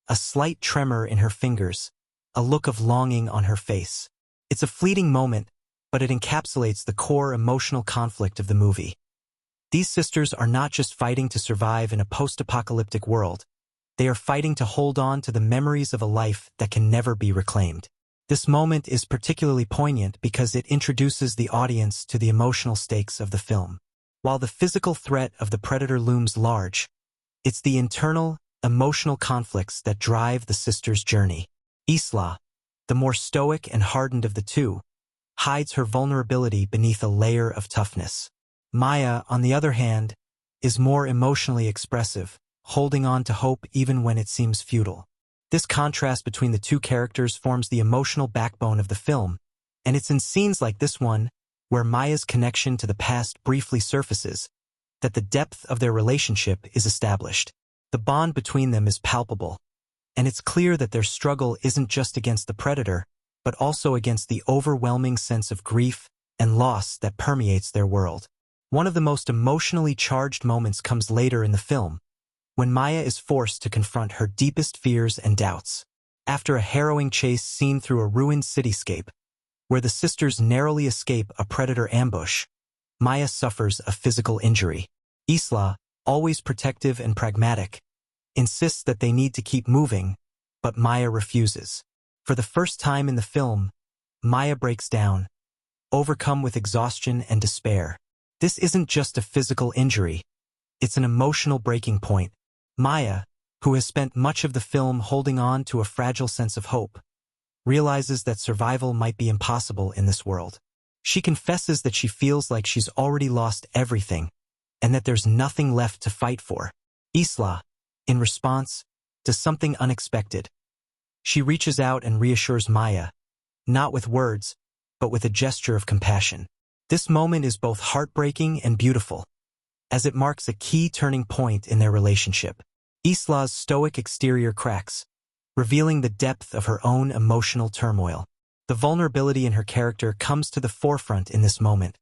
A slight tremor in her fingers, a look of longing on her face. It's a fleeting moment, but it encapsulates the core emotional conflict of the movie. These sisters are not just fighting to survive in a post-apocalyptic world. They are fighting to hold on to the memories of a life that can never be reclaimed. This moment is particularly poignant because it introduces the audience to the emotional stakes of the film. While the physical threat of the predator looms large, it's the internal, emotional conflicts that drive the sisters' journey. Isla, the more stoic and hardened of the two, hides her vulnerability beneath a layer of toughness. Maya, on the other hand, is more emotionally expressive, holding on to hope even when it seems futile. This contrast between the two characters forms the emotional backbone of the film, and it's in scenes like this one, where Maya's connection to the past briefly surfaces, that the depth of their relationship is established. The bond between them is palpable, and it's clear that their struggle isn't just against the predator, but also against the overwhelming sense of grief and loss that permeates their world. One of the most emotionally charged moments comes later in the film, when Maya is forced to confront her deepest fears and doubts. After a harrowing chase seen through a ruined cityscape, where the sisters narrowly escape a predator ambush, Maya suffers a physical injury. Isla, always protective and pragmatic, insists that they need to keep moving, but Maya refuses. For the first time in the film, Maya breaks down, overcome with exhaustion and despair. This isn't just a physical injury, it's an emotional breaking point. Maya, who has spent much of the film holding on to a fragile sense of hope, realizes that survival might be impossible in this world. She confesses that she feels like she's already lost everything, and that there's nothing left to fight for. Isla, in response, does something unexpected. She reaches out and reassures Maya, not with words, but with a gesture of compassion. This moment is both heartbreaking and beautiful, as it marks a key turning point in their relationship. Isla's stoic exterior cracks, revealing the depth of her own emotional turmoil. The vulnerability in her character comes to the forefront in this moment,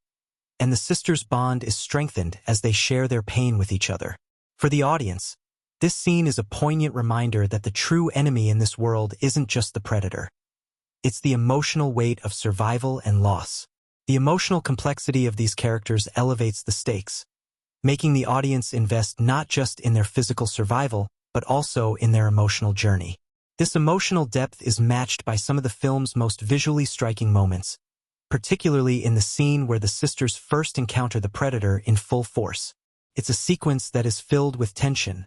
and the sisters' bond is strengthened as they share their pain with each other. For the audience, this scene is a poignant reminder that the true enemy in this world isn't just the predator. It's the emotional weight of survival and loss. The emotional complexity of these characters elevates the stakes, making the audience invest not just in their physical survival, but also in their emotional journey. This emotional depth is matched by some of the film's most visually striking moments, particularly in the scene where the sisters first encounter the predator in full force. It's a sequence that is filled with tension,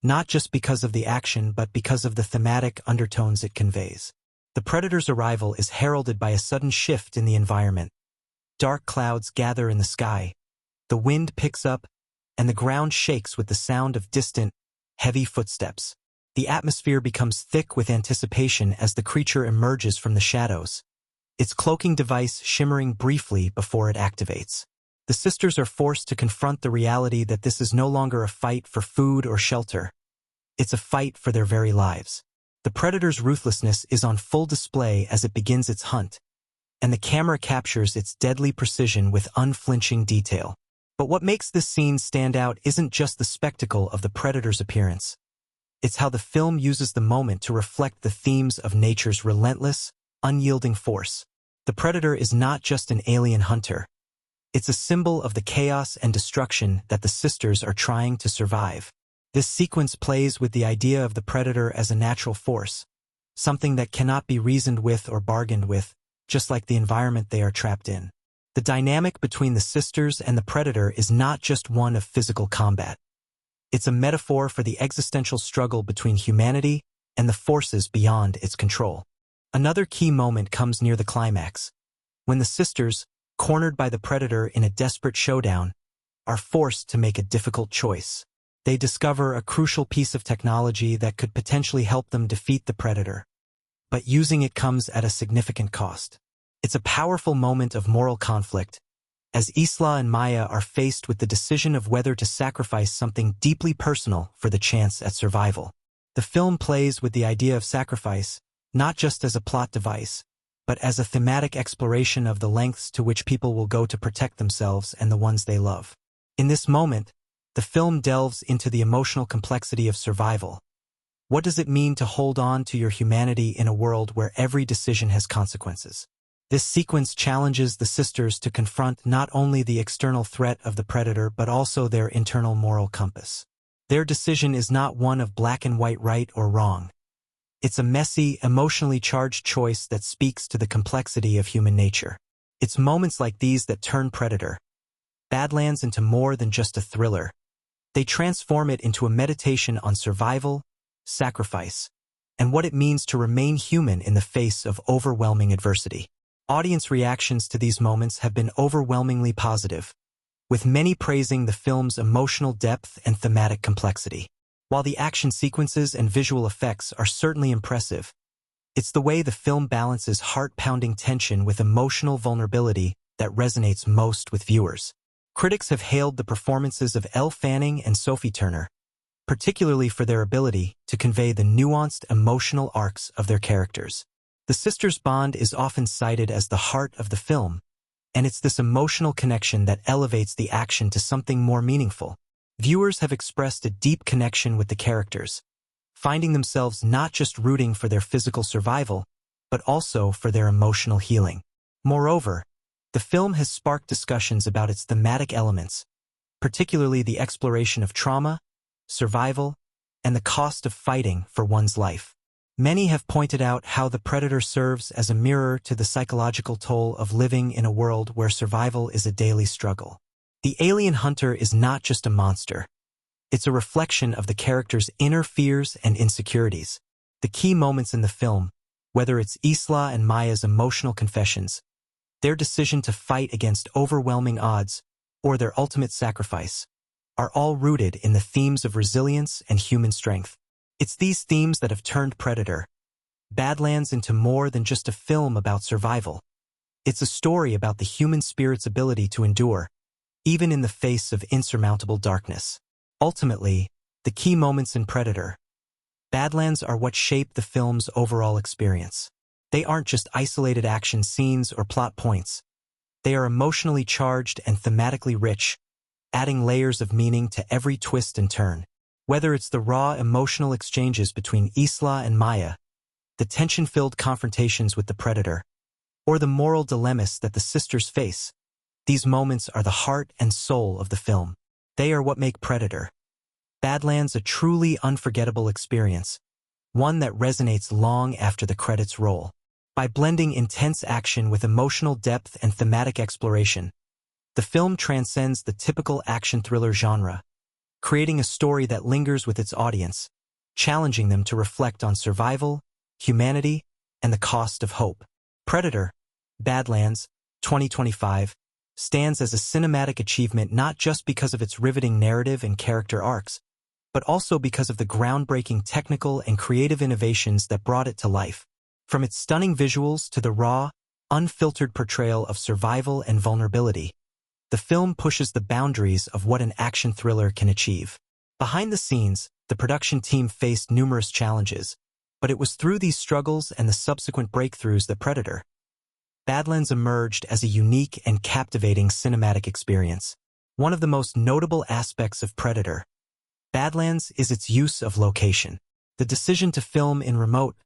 not just because of the action but because of the thematic undertones it conveys. The predator's arrival is heralded by a sudden shift in the environment. Dark clouds gather in the sky, the wind picks up, and the ground shakes with the sound of distant, heavy footsteps. The atmosphere becomes thick with anticipation as the creature emerges from the shadows, its cloaking device shimmering briefly before it activates. The sisters are forced to confront the reality that this is no longer a fight for food or shelter. It's a fight for their very lives. The predator's ruthlessness is on full display as it begins its hunt, and the camera captures its deadly precision with unflinching detail. But what makes this scene stand out isn't just the spectacle of the predator's appearance. It's how the film uses the moment to reflect the themes of nature's relentless, unyielding force. The predator is not just an alien hunter. It's a symbol of the chaos and destruction that the sisters are trying to survive. This sequence plays with the idea of the predator as a natural force, something that cannot be reasoned with or bargained with, just like the environment they are trapped in. The dynamic between the sisters and the predator is not just one of physical combat. It's a metaphor for the existential struggle between humanity and the forces beyond its control. Another key moment comes near the climax, when the sisters, cornered by the predator in a desperate showdown, are forced to make a difficult choice. They discover a crucial piece of technology that could potentially help them defeat the predator, but using it comes at a significant cost. It's a powerful moment of moral conflict, as Isla and Maya are faced with the decision of whether to sacrifice something deeply personal for the chance at survival. The film plays with the idea of sacrifice, not just as a plot device, but as a thematic exploration of the lengths to which people will go to protect themselves and the ones they love. In this moment, the film delves into the emotional complexity of survival. What does it mean to hold on to your humanity in a world where every decision has consequences? This sequence challenges the sisters to confront not only the external threat of the predator but also their internal moral compass. Their decision is not one of black and white, right or wrong. It's a messy, emotionally charged choice that speaks to the complexity of human nature. It's moments like these that turn Badlands into more than just a thriller. They transform it into a meditation on survival, sacrifice, and what it means to remain human in the face of overwhelming adversity. Audience reactions to these moments have been overwhelmingly positive, with many praising the film's emotional depth and thematic complexity. While the action sequences and visual effects are certainly impressive, it's the way the film balances heart-pounding tension with emotional vulnerability that resonates most with viewers. Critics have hailed the performances of Elle and Sophie Turner, particularly for their ability to convey the nuanced emotional arcs of their characters. The sisters' bond is often cited as the heart of the film, and it's this emotional connection that elevates the action to something more meaningful. Viewers have expressed a deep connection with the characters, finding themselves not just rooting for their physical survival, but also for their emotional healing. Moreover, the film has sparked discussions about its thematic elements, particularly the exploration of trauma, survival, and the cost of fighting for one's life. Many have pointed out how the predator serves as a mirror to the psychological toll of living in a world where survival is a daily struggle. The alien hunter is not just a monster. It's a reflection of the character's inner fears and insecurities. The key moments in the film, whether it's Isla and Maya's emotional confessions, their decision to fight against overwhelming odds, or their ultimate sacrifice, are all rooted in the themes of resilience and human strength. It's these themes that have turned Badlands into more than just a film about survival. It's a story about the human spirit's ability to endure, even in the face of insurmountable darkness. Ultimately, the key moments in Badlands are what shape the film's overall experience. They aren't just isolated action scenes or plot points. They are emotionally charged and thematically rich, adding layers of meaning to every twist and turn. Whether it's the raw emotional exchanges between Isla and Maya, the tension-filled confrontations with the predator, or the moral dilemmas that the sisters face, these moments are the heart and soul of the film. They are what make Badlands a truly unforgettable experience, one that resonates long after the credits roll. By blending intense action with emotional depth and thematic exploration, the film transcends the typical action thriller genre, creating a story that lingers with its audience, challenging them to reflect on survival, humanity, and the cost of hope. Badlands, 2025, stands as a cinematic achievement not just because of its riveting narrative and character arcs, but also because of the groundbreaking technical and creative innovations that brought it to life. From its stunning visuals to the raw, unfiltered portrayal of survival and vulnerability, the film pushes the boundaries of what an action thriller can achieve. Behind the scenes, the production team faced numerous challenges, but it was through these struggles and the subsequent breakthroughs that Badlands emerged as a unique and captivating cinematic experience. One of the most notable aspects of Badlands is its use of location. The decision to film in remote,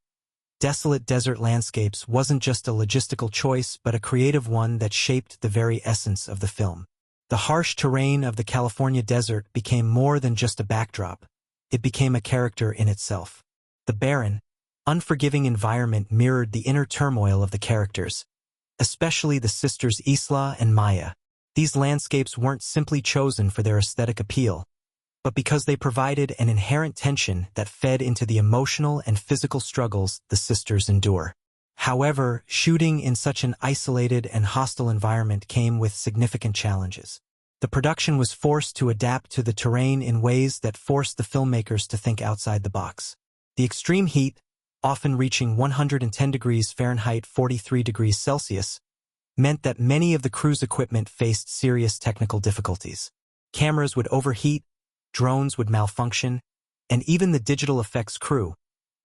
desolate desert landscapes wasn't just a logistical choice but a creative one that shaped the very essence of the film. The harsh terrain of the California desert became more than just a backdrop. It became a character in itself. The barren, unforgiving environment mirrored the inner turmoil of the characters, especially the sisters Isla and Maya. These landscapes weren't simply chosen for their aesthetic appeal, but because they provided an inherent tension that fed into the emotional and physical struggles the sisters endure. However, shooting in such an isolated and hostile environment came with significant challenges. The production was forced to adapt to the terrain in ways that forced the filmmakers to think outside the box. The extreme heat, often reaching 110 degrees Fahrenheit 43 degrees Celsius, meant that many of the crew's equipment faced serious technical difficulties. Cameras would overheat, drones would malfunction, and even the digital effects crew,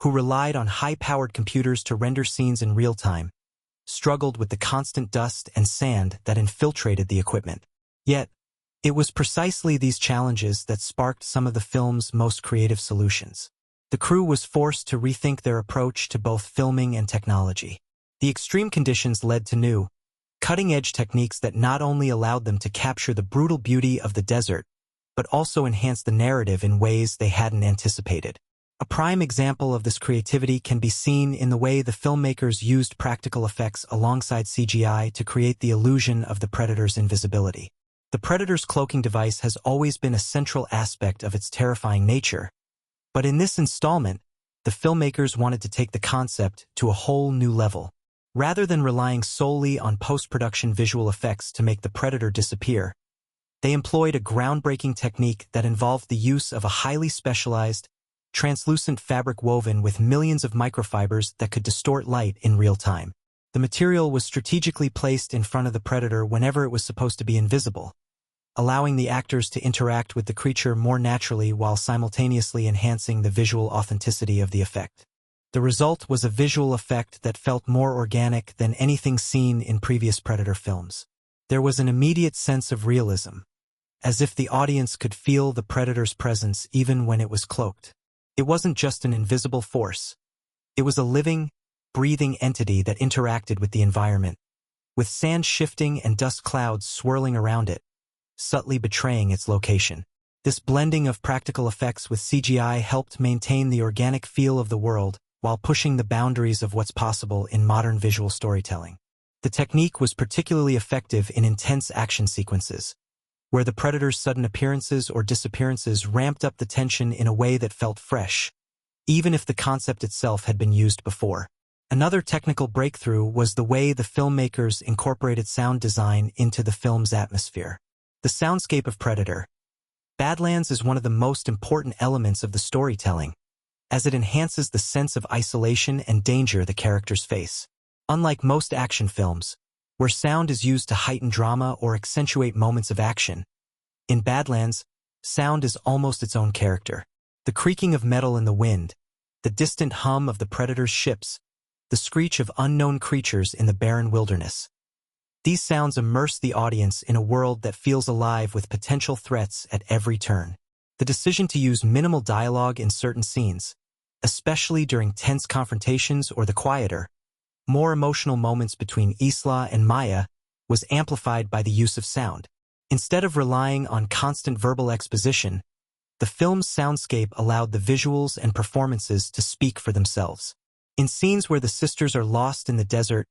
who relied on high-powered computers to render scenes in real time, struggled with the constant dust and sand that infiltrated the equipment. Yet, it was precisely these challenges that sparked some of the film's most creative solutions. The crew was forced to rethink their approach to both filming and technology. The extreme conditions led to new, cutting-edge techniques that not only allowed them to capture the brutal beauty of the desert, but also enhanced the narrative in ways they hadn't anticipated. A prime example of this creativity can be seen in the way the filmmakers used practical effects alongside CGI to create the illusion of the predator's invisibility. The predator's cloaking device has always been a central aspect of its terrifying nature, but in this installment, the filmmakers wanted to take the concept to a whole new level. Rather than relying solely on post-production visual effects to make the predator disappear, they employed a groundbreaking technique that involved the use of a highly specialized, translucent fabric woven with millions of microfibers that could distort light in real time. The material was strategically placed in front of the predator whenever it was supposed to be invisible, allowing the actors to interact with the creature more naturally while simultaneously enhancing the visual authenticity of the effect. The result was a visual effect that felt more organic than anything seen in previous Predator films. There was an immediate sense of realism, as if the audience could feel the predator's presence even when it was cloaked. It wasn't just an invisible force. It was a living, breathing entity that interacted with the environment, with sand shifting and dust clouds swirling around it, subtly betraying its location. This blending of practical effects with CGI helped maintain the organic feel of the world while pushing the boundaries of what's possible in modern visual storytelling. The technique was particularly effective in intense action sequences, where the predator's sudden appearances or disappearances ramped up the tension in a way that felt fresh, even if the concept itself had been used before. Another technical breakthrough was the way the filmmakers incorporated sound design into the film's atmosphere. The soundscape of Predator, Badlands is one of the most important elements of the storytelling, as it enhances the sense of isolation and danger the characters face. Unlike most action films, where sound is used to heighten drama or accentuate moments of action, in Badlands, sound is almost its own character. The creaking of metal in the wind, the distant hum of the predator's ships, the screech of unknown creatures in the barren wilderness. These sounds immerse the audience in a world that feels alive with potential threats at every turn. The decision to use minimal dialogue in certain scenes, especially during tense confrontations or the quieter, more emotional moments between Isla and Maya, was amplified by the use of sound. Instead of relying on constant verbal exposition, the film's soundscape allowed the visuals and performances to speak for themselves. In scenes where the sisters are lost in the desert,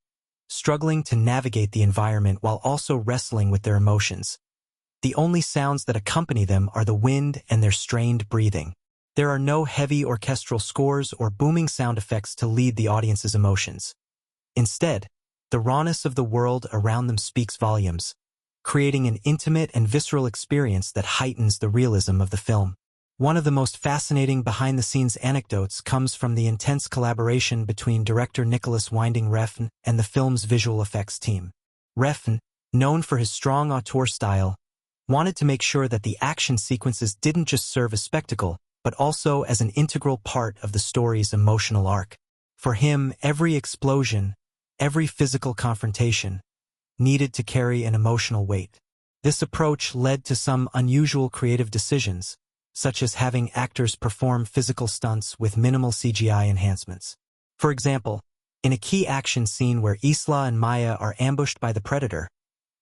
struggling to navigate the environment while also wrestling with their emotions, the only sounds that accompany them are the wind and their strained breathing. There are no heavy orchestral scores or booming sound effects to lead the audience's emotions. Instead, the rawness of the world around them speaks volumes, creating an intimate and visceral experience that heightens the realism of the film. One of the most fascinating behind-the-scenes anecdotes comes from the intense collaboration between director Nicholas Winding Refn and the film's visual effects team. Refn, known for his strong auteur style, wanted to make sure that the action sequences didn't just serve as spectacle, but also as an integral part of the story's emotional arc. For him, every explosion, every physical confrontation, needed to carry an emotional weight. This approach led to some unusual creative decisions, such as having actors perform physical stunts with minimal CGI enhancements. For example, in a key action scene where Isla and Maya are ambushed by the predator,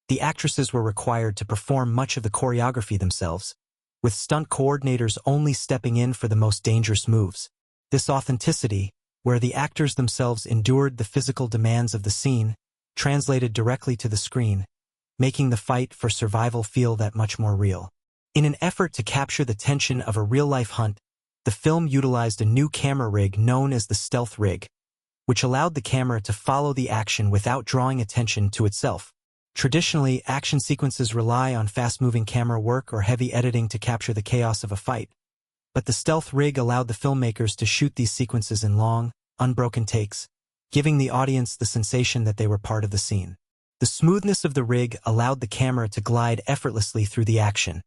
the actresses were required to perform much of the choreography themselves, with stunt coordinators only stepping in for the most dangerous moves. This authenticity, where the actors themselves endured the physical demands of the scene, translated directly to the screen, making the fight for survival feel that much more real. In an effort to capture the tension of a real-life hunt, the film utilized a new camera rig known as the stealth rig, which allowed the camera to follow the action without drawing attention to itself. Traditionally, action sequences rely on fast-moving camera work or heavy editing to capture the chaos of a fight, but the stealth rig allowed the filmmakers to shoot these sequences in long, unbroken takes, giving the audience the sensation that they were part of the scene. The smoothness of the rig allowed the camera to glide effortlessly through the action,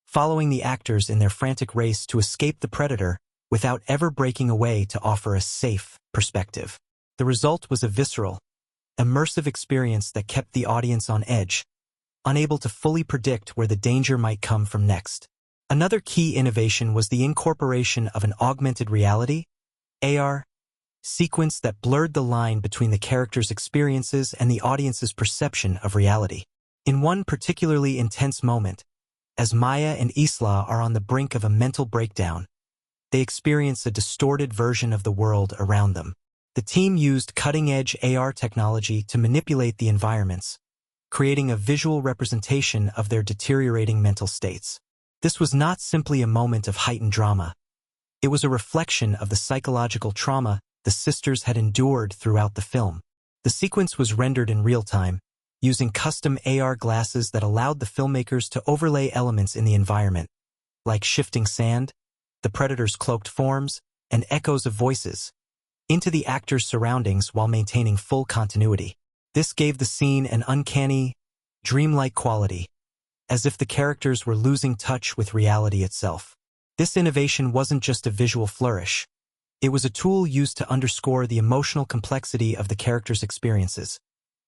following the actors in their frantic race to escape the predator without ever breaking away to offer a safe perspective. The result was a visceral, immersive experience that kept the audience on edge, unable to fully predict where the danger might come from next. Another key innovation was the incorporation of an augmented reality, AR, sequence that blurred the line between the characters' experiences and the audience's perception of reality. In one particularly intense moment, as Maya and Isla are on the brink of a mental breakdown, they experience a distorted version of the world around them. The team used cutting-edge AR technology to manipulate the environments, creating a visual representation of their deteriorating mental states. This was not simply a moment of heightened drama. It was a reflection of the psychological trauma the sisters had endured throughout the film. The sequence was rendered in real time, using custom AR glasses that allowed the filmmakers to overlay elements in the environment, like shifting sand, the predator's cloaked forms, and echoes of voices, into the actors' surroundings while maintaining full continuity. This gave the scene an uncanny, dreamlike quality, as if the characters were losing touch with reality itself. This innovation wasn't just a visual flourish. It was a tool used to underscore the emotional complexity of the characters' experiences,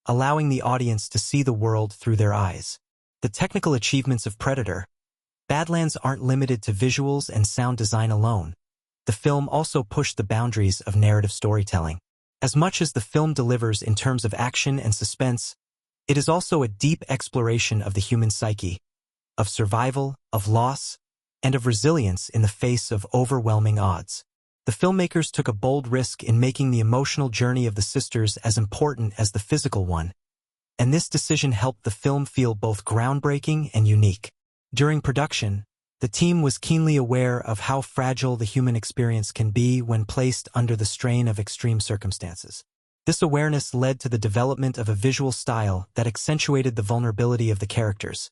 allowing the audience to see the world through their eyes. The technical achievements of Predator, Badlands aren't limited to visuals and sound design alone. The film also pushed the boundaries of narrative storytelling. As much as the film delivers in terms of action and suspense, it is also a deep exploration of the human psyche, of survival, of loss, and of resilience in the face of overwhelming odds. The filmmakers took a bold risk in making the emotional journey of the sisters as important as the physical one, and this decision helped the film feel both groundbreaking and unique. During production, the team was keenly aware of how fragile the human experience can be when placed under the strain of extreme circumstances. This awareness led to the development of a visual style that accentuated the vulnerability of the characters,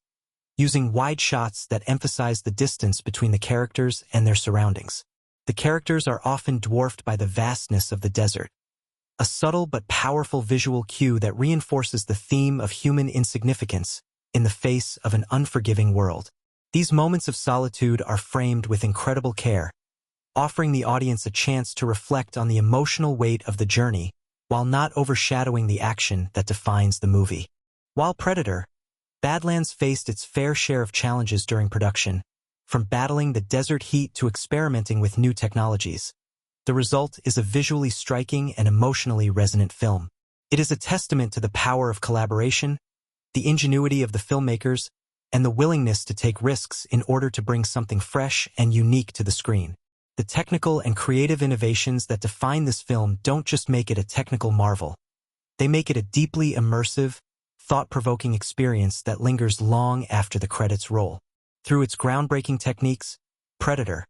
using wide shots that emphasized the distance between the characters and their surroundings. The characters are often dwarfed by the vastness of the desert, a subtle but powerful visual cue that reinforces the theme of human insignificance in the face of an unforgiving world. These moments of solitude are framed with incredible care, offering the audience a chance to reflect on the emotional weight of the journey while not overshadowing the action that defines the movie. While Predator, Badlands faced its fair share of challenges during production, from battling the desert heat to experimenting with new technologies. The result is a visually striking and emotionally resonant film. It is a testament to the power of collaboration, the ingenuity of the filmmakers, and the willingness to take risks in order to bring something fresh and unique to the screen. The technical and creative innovations that define this film don't just make it a technical marvel. They make it a deeply immersive, thought-provoking experience that lingers long after the credits roll. Through its groundbreaking techniques, Predator,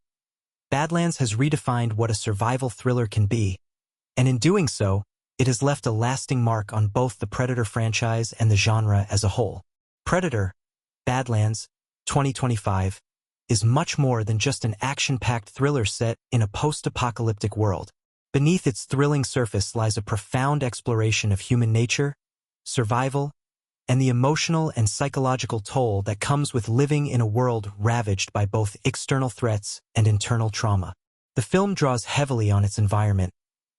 Badlands has redefined what a survival thriller can be, and in doing so, it has left a lasting mark on both the Predator franchise and the genre as a whole. Predator, Badlands, 2025, is much more than just an action-packed thriller set in a post-apocalyptic world. Beneath its thrilling surface lies a profound exploration of human nature, survival, and the emotional and psychological toll that comes with living in a world ravaged by both external threats and internal trauma. The film draws heavily on its environment,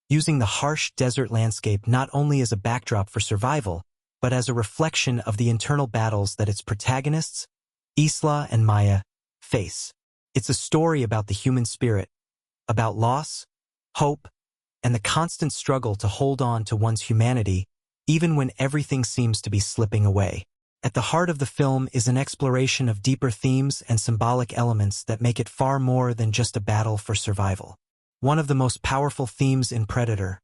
using the harsh desert landscape not only as a backdrop for survival, but as a reflection of the internal battles that its protagonists, Isla and Maya, face. It's a story about the human spirit, about loss, hope, and the constant struggle to hold on to one's humanity even when everything seems to be slipping away. At the heart of the film is an exploration of deeper themes and symbolic elements that make it far more than just a battle for survival. One of the most powerful themes in Predator,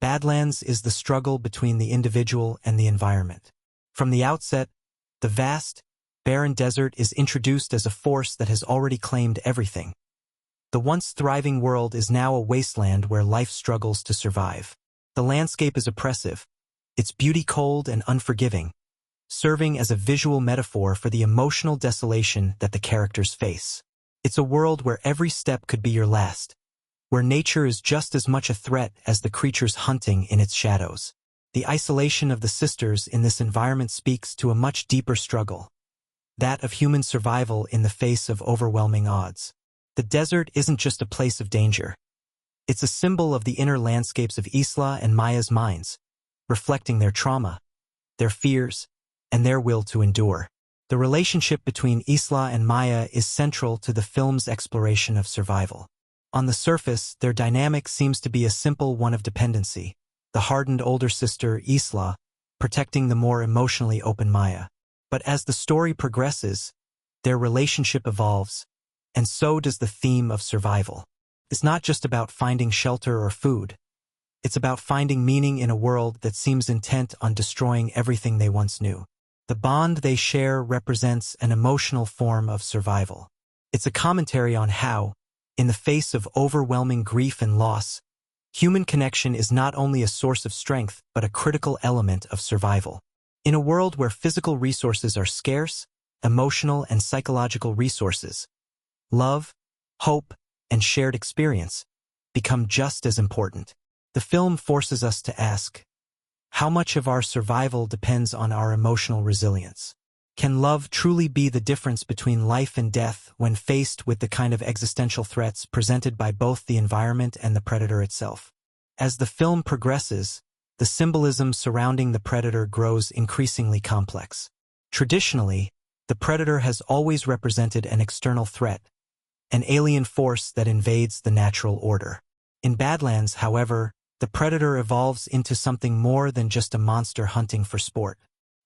Badlands is the struggle between the individual and the environment. From the outset, the vast, barren desert is introduced as a force that has already claimed everything. The once thriving world is now a wasteland where life struggles to survive. The landscape is oppressive, its beauty cold and unforgiving, serving as a visual metaphor for the emotional desolation that the characters face. It's a world where every step could be your last, where nature is just as much a threat as the creatures hunting in its shadows. The isolation of the sisters in this environment speaks to a much deeper struggle, that of human survival in the face of overwhelming odds. The desert isn't just a place of danger. It's a symbol of the inner landscapes of Isla and Maya's minds, reflecting their trauma, their fears, and their will to endure. The relationship between Isla and Maya is central to the film's exploration of survival. On the surface, their dynamic seems to be a simple one of dependency, the hardened older sister, Isla, protecting the more emotionally open Maya. But as the story progresses, their relationship evolves, and so does the theme of survival. It's not just about finding shelter or food. It's about finding meaning in a world that seems intent on destroying everything they once knew. The bond they share represents an emotional form of survival. It's a commentary on how, in the face of overwhelming grief and loss, human connection is not only a source of strength but a critical element of survival. In a world where physical resources are scarce, emotional and psychological resources, love, hope, and shared experience become just as important. The film forces us to ask, how much of our survival depends on our emotional resilience? Can love truly be the difference between life and death when faced with the kind of existential threats presented by both the environment and the predator itself? As the film progresses, the symbolism surrounding the predator grows increasingly complex. Traditionally, the predator has always represented an external threat, an alien force that invades the natural order. In Badlands, however, the predator evolves into something more than just a monster hunting for sport.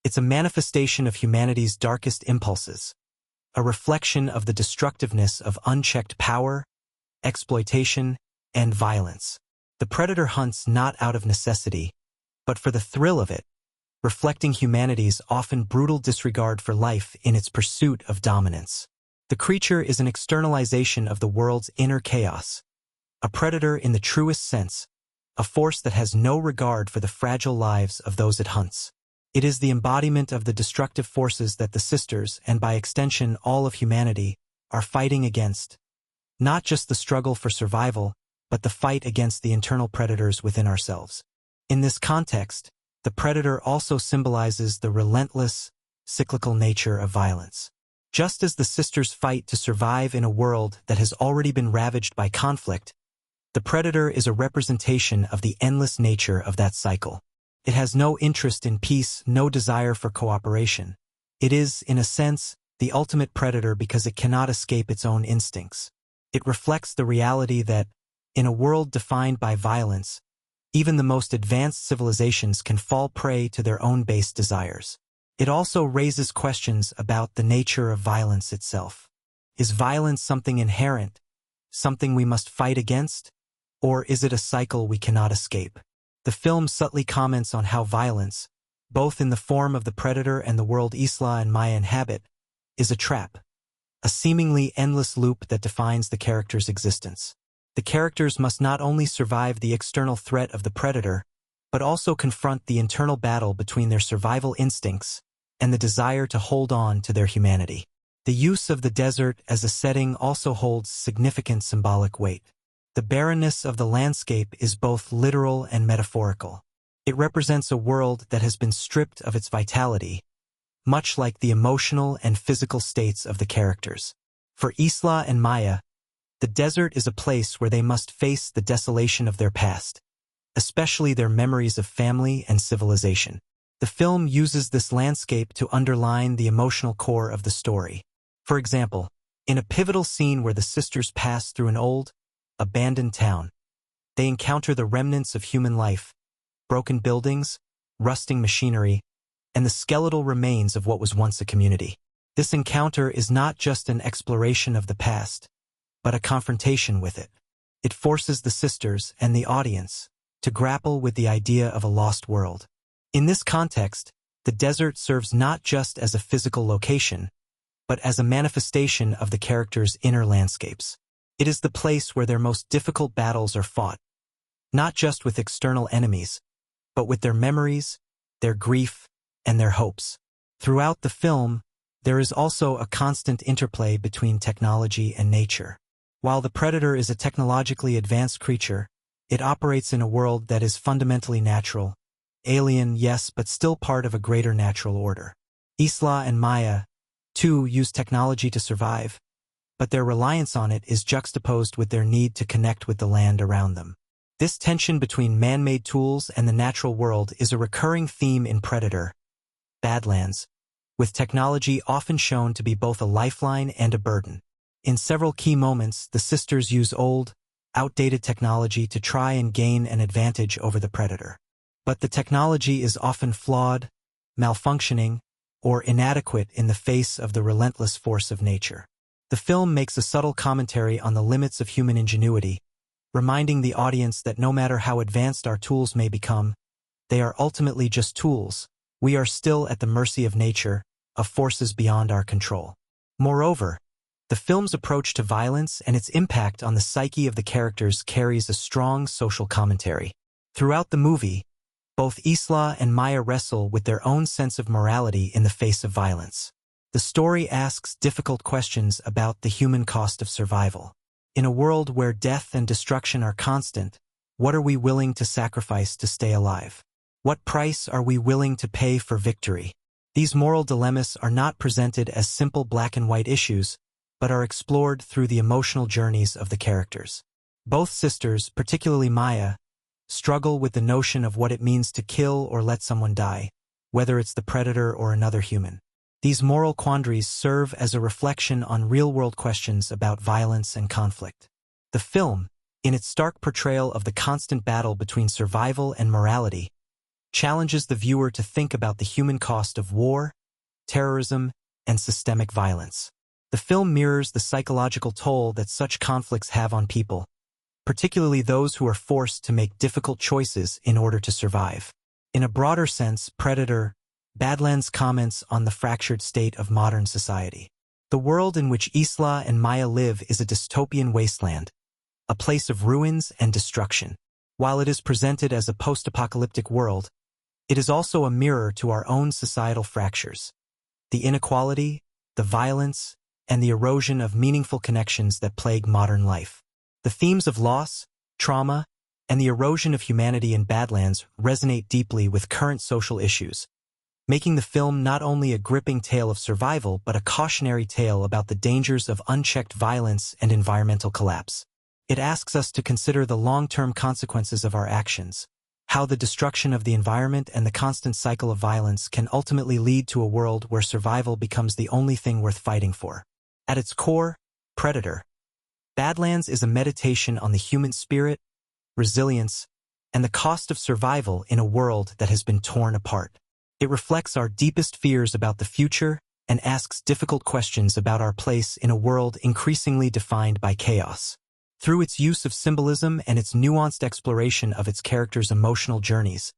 It's a manifestation of humanity's darkest impulses, a reflection of the destructiveness of unchecked power, exploitation, and violence. The predator hunts not out of necessity, but for the thrill of it, reflecting humanity's often brutal disregard for life in its pursuit of dominance. The creature is an externalization of the world's inner chaos, a predator in the truest sense, a force that has no regard for the fragile lives of those it hunts. It is the embodiment of the destructive forces that the sisters, and by extension all of humanity, are fighting against. Not just the struggle for survival, but the fight against the internal predators within ourselves. In this context, the predator also symbolizes the relentless, cyclical nature of violence. Just as the sisters fight to survive in a world that has already been ravaged by conflict, the predator is a representation of the endless nature of that cycle. It has no interest in peace, no desire for cooperation. It is, in a sense, the ultimate predator because it cannot escape its own instincts. It reflects the reality that, in a world defined by violence, even the most advanced civilizations can fall prey to their own base desires. It also raises questions about the nature of violence itself. Is violence something inherent, something we must fight against? Or is it a cycle we cannot escape? The film subtly comments on how violence, both in the form of the predator and the world Isla and Maya inhabit, is a trap, a seemingly endless loop that defines the character's existence. The characters must not only survive the external threat of the predator, but also confront the internal battle between their survival instincts and the desire to hold on to their humanity. The use of the desert as a setting also holds significant symbolic weight. The barrenness of the landscape is both literal and metaphorical. It represents a world that has been stripped of its vitality, much like the emotional and physical states of the characters. For Isla and Maya, the desert is a place where they must face the desolation of their past, especially their memories of family and civilization. The film uses this landscape to underline the emotional core of the story. For example, in a pivotal scene where the sisters pass through an old, abandoned town, they encounter the remnants of human life, broken buildings, rusting machinery, and the skeletal remains of what was once a community. This encounter is not just an exploration of the past, but a confrontation with it. It forces the sisters and the audience to grapple with the idea of a lost world. In this context, the desert serves not just as a physical location, but as a manifestation of the characters' inner landscapes. It is the place where their most difficult battles are fought, not just with external enemies, but with their memories, their grief, and their hopes. Throughout the film, there is also a constant interplay between technology and nature. While the predator is a technologically advanced creature, it operates in a world that is fundamentally natural. Alien, yes, but still part of a greater natural order. Isla and Maya, too, use technology to survive, but their reliance on it is juxtaposed with their need to connect with the land around them. This tension between man-made tools and the natural world is a recurring theme in Predator, Badlands, with technology often shown to be both a lifeline and a burden. In several key moments, the sisters use old, outdated technology to try and gain an advantage over the predator. But the technology is often flawed, malfunctioning, or inadequate in the face of the relentless force of nature. The film makes a subtle commentary on the limits of human ingenuity, reminding the audience that no matter how advanced our tools may become, they are ultimately just tools. We are still at the mercy of nature, of forces beyond our control. Moreover, the film's approach to violence and its impact on the psyche of the characters carries a strong social commentary. Throughout the movie, both Isla and Maya wrestle with their own sense of morality in the face of violence. The story asks difficult questions about the human cost of survival. In a world where death and destruction are constant, what are we willing to sacrifice to stay alive? What price are we willing to pay for victory? These moral dilemmas are not presented as simple black and white issues, but are explored through the emotional journeys of the characters. Both sisters, particularly Maya, struggle with the notion of what it means to kill or let someone die, whether it's the predator or another human. These moral quandaries serve as a reflection on real-world questions about violence and conflict. The film, in its stark portrayal of the constant battle between survival and morality, challenges the viewer to think about the human cost of war, terrorism, and systemic violence. The film mirrors the psychological toll that such conflicts have on people, particularly those who are forced to make difficult choices in order to survive. In a broader sense, Predator, Badlands comments on the fractured state of modern society. The world in which Isla and Maya live is a dystopian wasteland, a place of ruins and destruction. While it is presented as a post-apocalyptic world, it is also a mirror to our own societal fractures. The inequality, the violence, and the erosion of meaningful connections that plague modern life. The themes of loss, trauma, and the erosion of humanity in Badlands resonate deeply with current social issues, making the film not only a gripping tale of survival but a cautionary tale about the dangers of unchecked violence and environmental collapse. It asks us to consider the long-term consequences of our actions, how the destruction of the environment and the constant cycle of violence can ultimately lead to a world where survival becomes the only thing worth fighting for. At its core, Predator, Badlands is a meditation on the human spirit, resilience, and the cost of survival in a world that has been torn apart. It reflects our deepest fears about the future and asks difficult questions about our place in a world increasingly defined by chaos. Through its use of symbolism and its nuanced exploration of its characters' emotional journeys,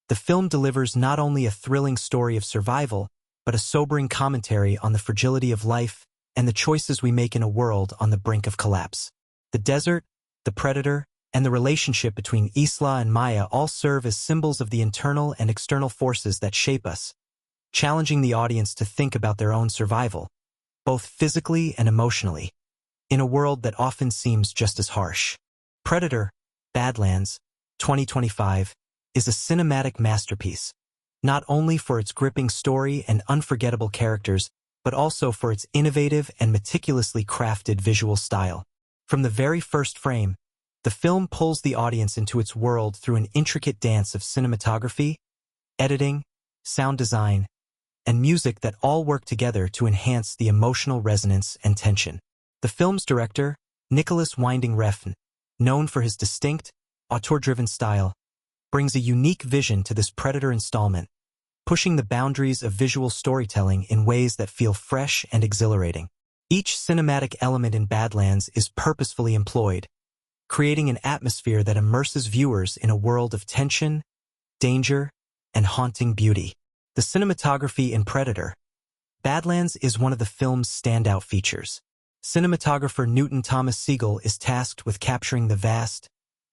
the film delivers not only a thrilling story of survival, but a sobering commentary on the fragility of life and the choices we make in a world on the brink of collapse. The desert, the predator, and the relationship between Isla and Maya all serve as symbols of the internal and external forces that shape us, challenging the audience to think about their own survival, both physically and emotionally, in a world that often seems just as harsh. Predator, Badlands, 2025, is a cinematic masterpiece, not only for its gripping story and unforgettable characters, but also for its innovative and meticulously crafted visual style. From the very first frame, the film pulls the audience into its world through an intricate dance of cinematography, editing, sound design, and music that all work together to enhance the emotional resonance and tension. The film's director, Nicholas Winding Refn, known for his distinct, auteur-driven style, brings a unique vision to this Predator installment, pushing the boundaries of visual storytelling in ways that feel fresh and exhilarating. Each cinematic element in Badlands is purposefully employed, creating an atmosphere that immerses viewers in a world of tension, danger, and haunting beauty. The cinematography in Predator, Badlands is one of the film's standout features. Cinematographer Newton Thomas Sigel is tasked with capturing the vast,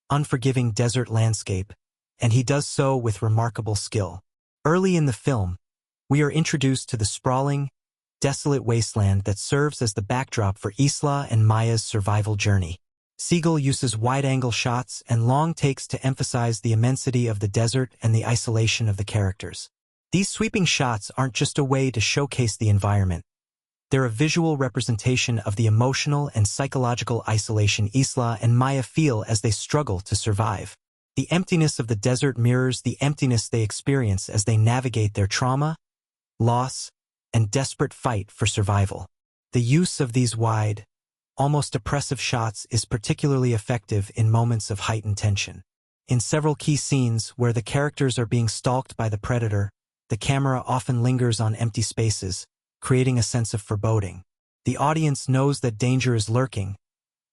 unforgiving desert landscape, and he does so with remarkable skill. Early in the film, we are introduced to the sprawling, desolate wasteland that serves as the backdrop for Isla and Maya's survival journey. Sigel uses wide-angle shots and long takes to emphasize the immensity of the desert and the isolation of the characters. These sweeping shots aren't just a way to showcase the environment. They're a visual representation of the emotional and psychological isolation Isla and Maya feel as they struggle to survive. The emptiness of the desert mirrors the emptiness they experience as they navigate their trauma, loss, and desperate fight for survival. The use of these wide, almost oppressive shots is particularly effective in moments of heightened tension. In several key scenes where the characters are being stalked by the predator, the camera often lingers on empty spaces, creating a sense of foreboding. The audience knows that danger is lurking,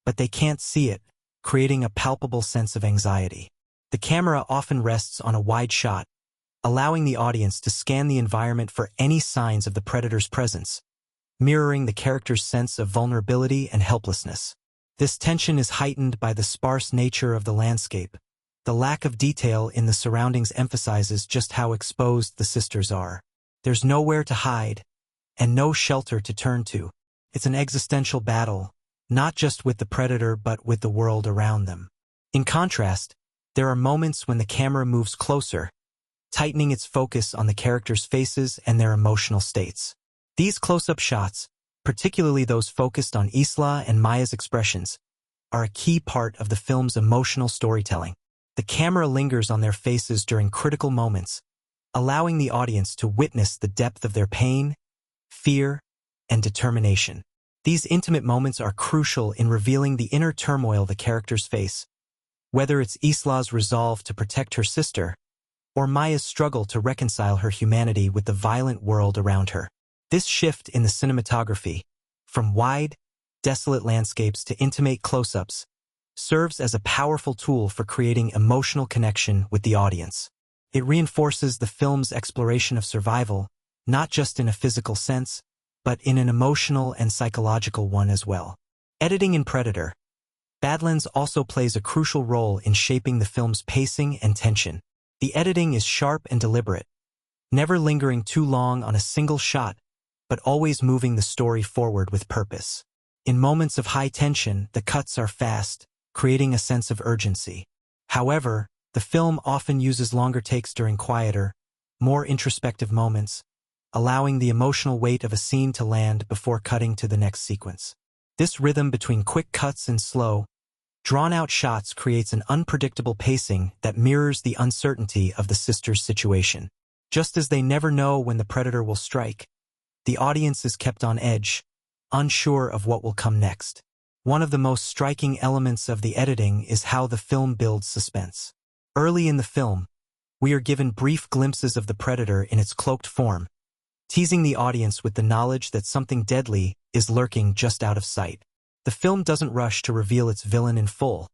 but they can't see it, creating a palpable sense of anxiety. The camera often rests on a wide shot, allowing the audience to scan the environment for any signs of the predator's presence, mirroring the character's sense of vulnerability and helplessness. This tension is heightened by the sparse nature of the landscape. The lack of detail in the surroundings emphasizes just how exposed the sisters are. There's nowhere to hide, and no shelter to turn to. It's an existential battle, not just with the predator but with the world around them. In contrast, there are moments when the camera moves closer, tightening its focus on the characters' faces and their emotional states. These close-up shots, particularly those focused on Isla and Maya's expressions, are a key part of the film's emotional storytelling. The camera lingers on their faces during critical moments, allowing the audience to witness the depth of their pain, fear, and determination. These intimate moments are crucial in revealing the inner turmoil the characters face, whether it's Isla's resolve to protect her sister, or Maya's struggle to reconcile her humanity with the violent world around her. This shift in the cinematography, from wide, desolate landscapes to intimate close-ups, serves as a powerful tool for creating emotional connection with the audience. It reinforces the film's exploration of survival, not just in a physical sense, but in an emotional and psychological one as well. Editing in Predator, Badlands also plays a crucial role in shaping the film's pacing and tension. The editing is sharp and deliberate, never lingering too long on a single shot, but always moving the story forward with purpose. In moments of high tension, the cuts are fast, creating a sense of urgency. However, the film often uses longer takes during quieter, more introspective moments, allowing the emotional weight of a scene to land before cutting to the next sequence. This rhythm between quick cuts and slow, drawn-out shots creates an unpredictable pacing that mirrors the uncertainty of the sisters' situation. Just as they never know when the predator will strike, the audience is kept on edge, unsure of what will come next. One of the most striking elements of the editing is how the film builds suspense. Early in the film, we are given brief glimpses of the predator in its cloaked form, teasing the audience with the knowledge that something deadly is lurking just out of sight. The film doesn't rush to reveal its villain in full.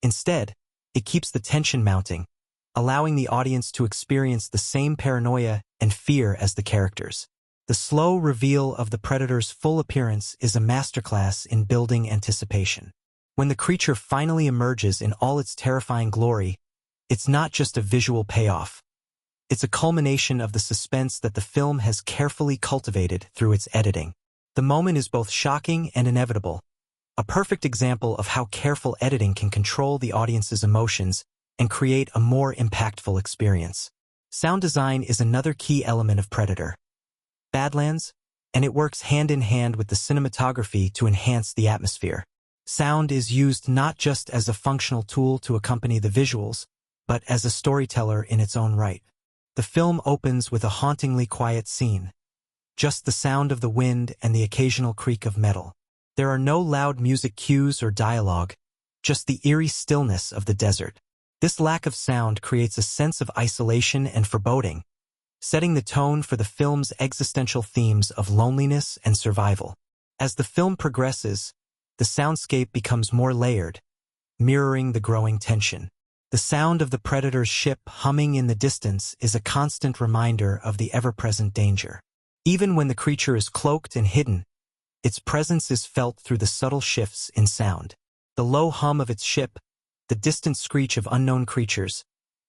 Instead, it keeps the tension mounting, allowing the audience to experience the same paranoia and fear as the characters. The slow reveal of the predator's full appearance is a masterclass in building anticipation. When the creature finally emerges in all its terrifying glory, it's not just a visual payoff. It's a culmination of the suspense that the film has carefully cultivated through its editing. The moment is both shocking and inevitable, a perfect example of how careful editing can control the audience's emotions and create a more impactful experience. Sound design is another key element of Predator, Badlands, and it works hand in hand with the cinematography to enhance the atmosphere. Sound is used not just as a functional tool to accompany the visuals, but as a storyteller in its own right. The film opens with a hauntingly quiet scene, just the sound of the wind and the occasional creak of metal. There are no loud music cues or dialogue, just the eerie stillness of the desert. This lack of sound creates a sense of isolation and foreboding, setting the tone for the film's existential themes of loneliness and survival. As the film progresses, the soundscape becomes more layered, mirroring the growing tension. The sound of the predator's ship humming in the distance is a constant reminder of the ever-present danger. Even when the creature is cloaked and hidden, its presence is felt through the subtle shifts in sound. The low hum of its ship, the distant screech of unknown creatures,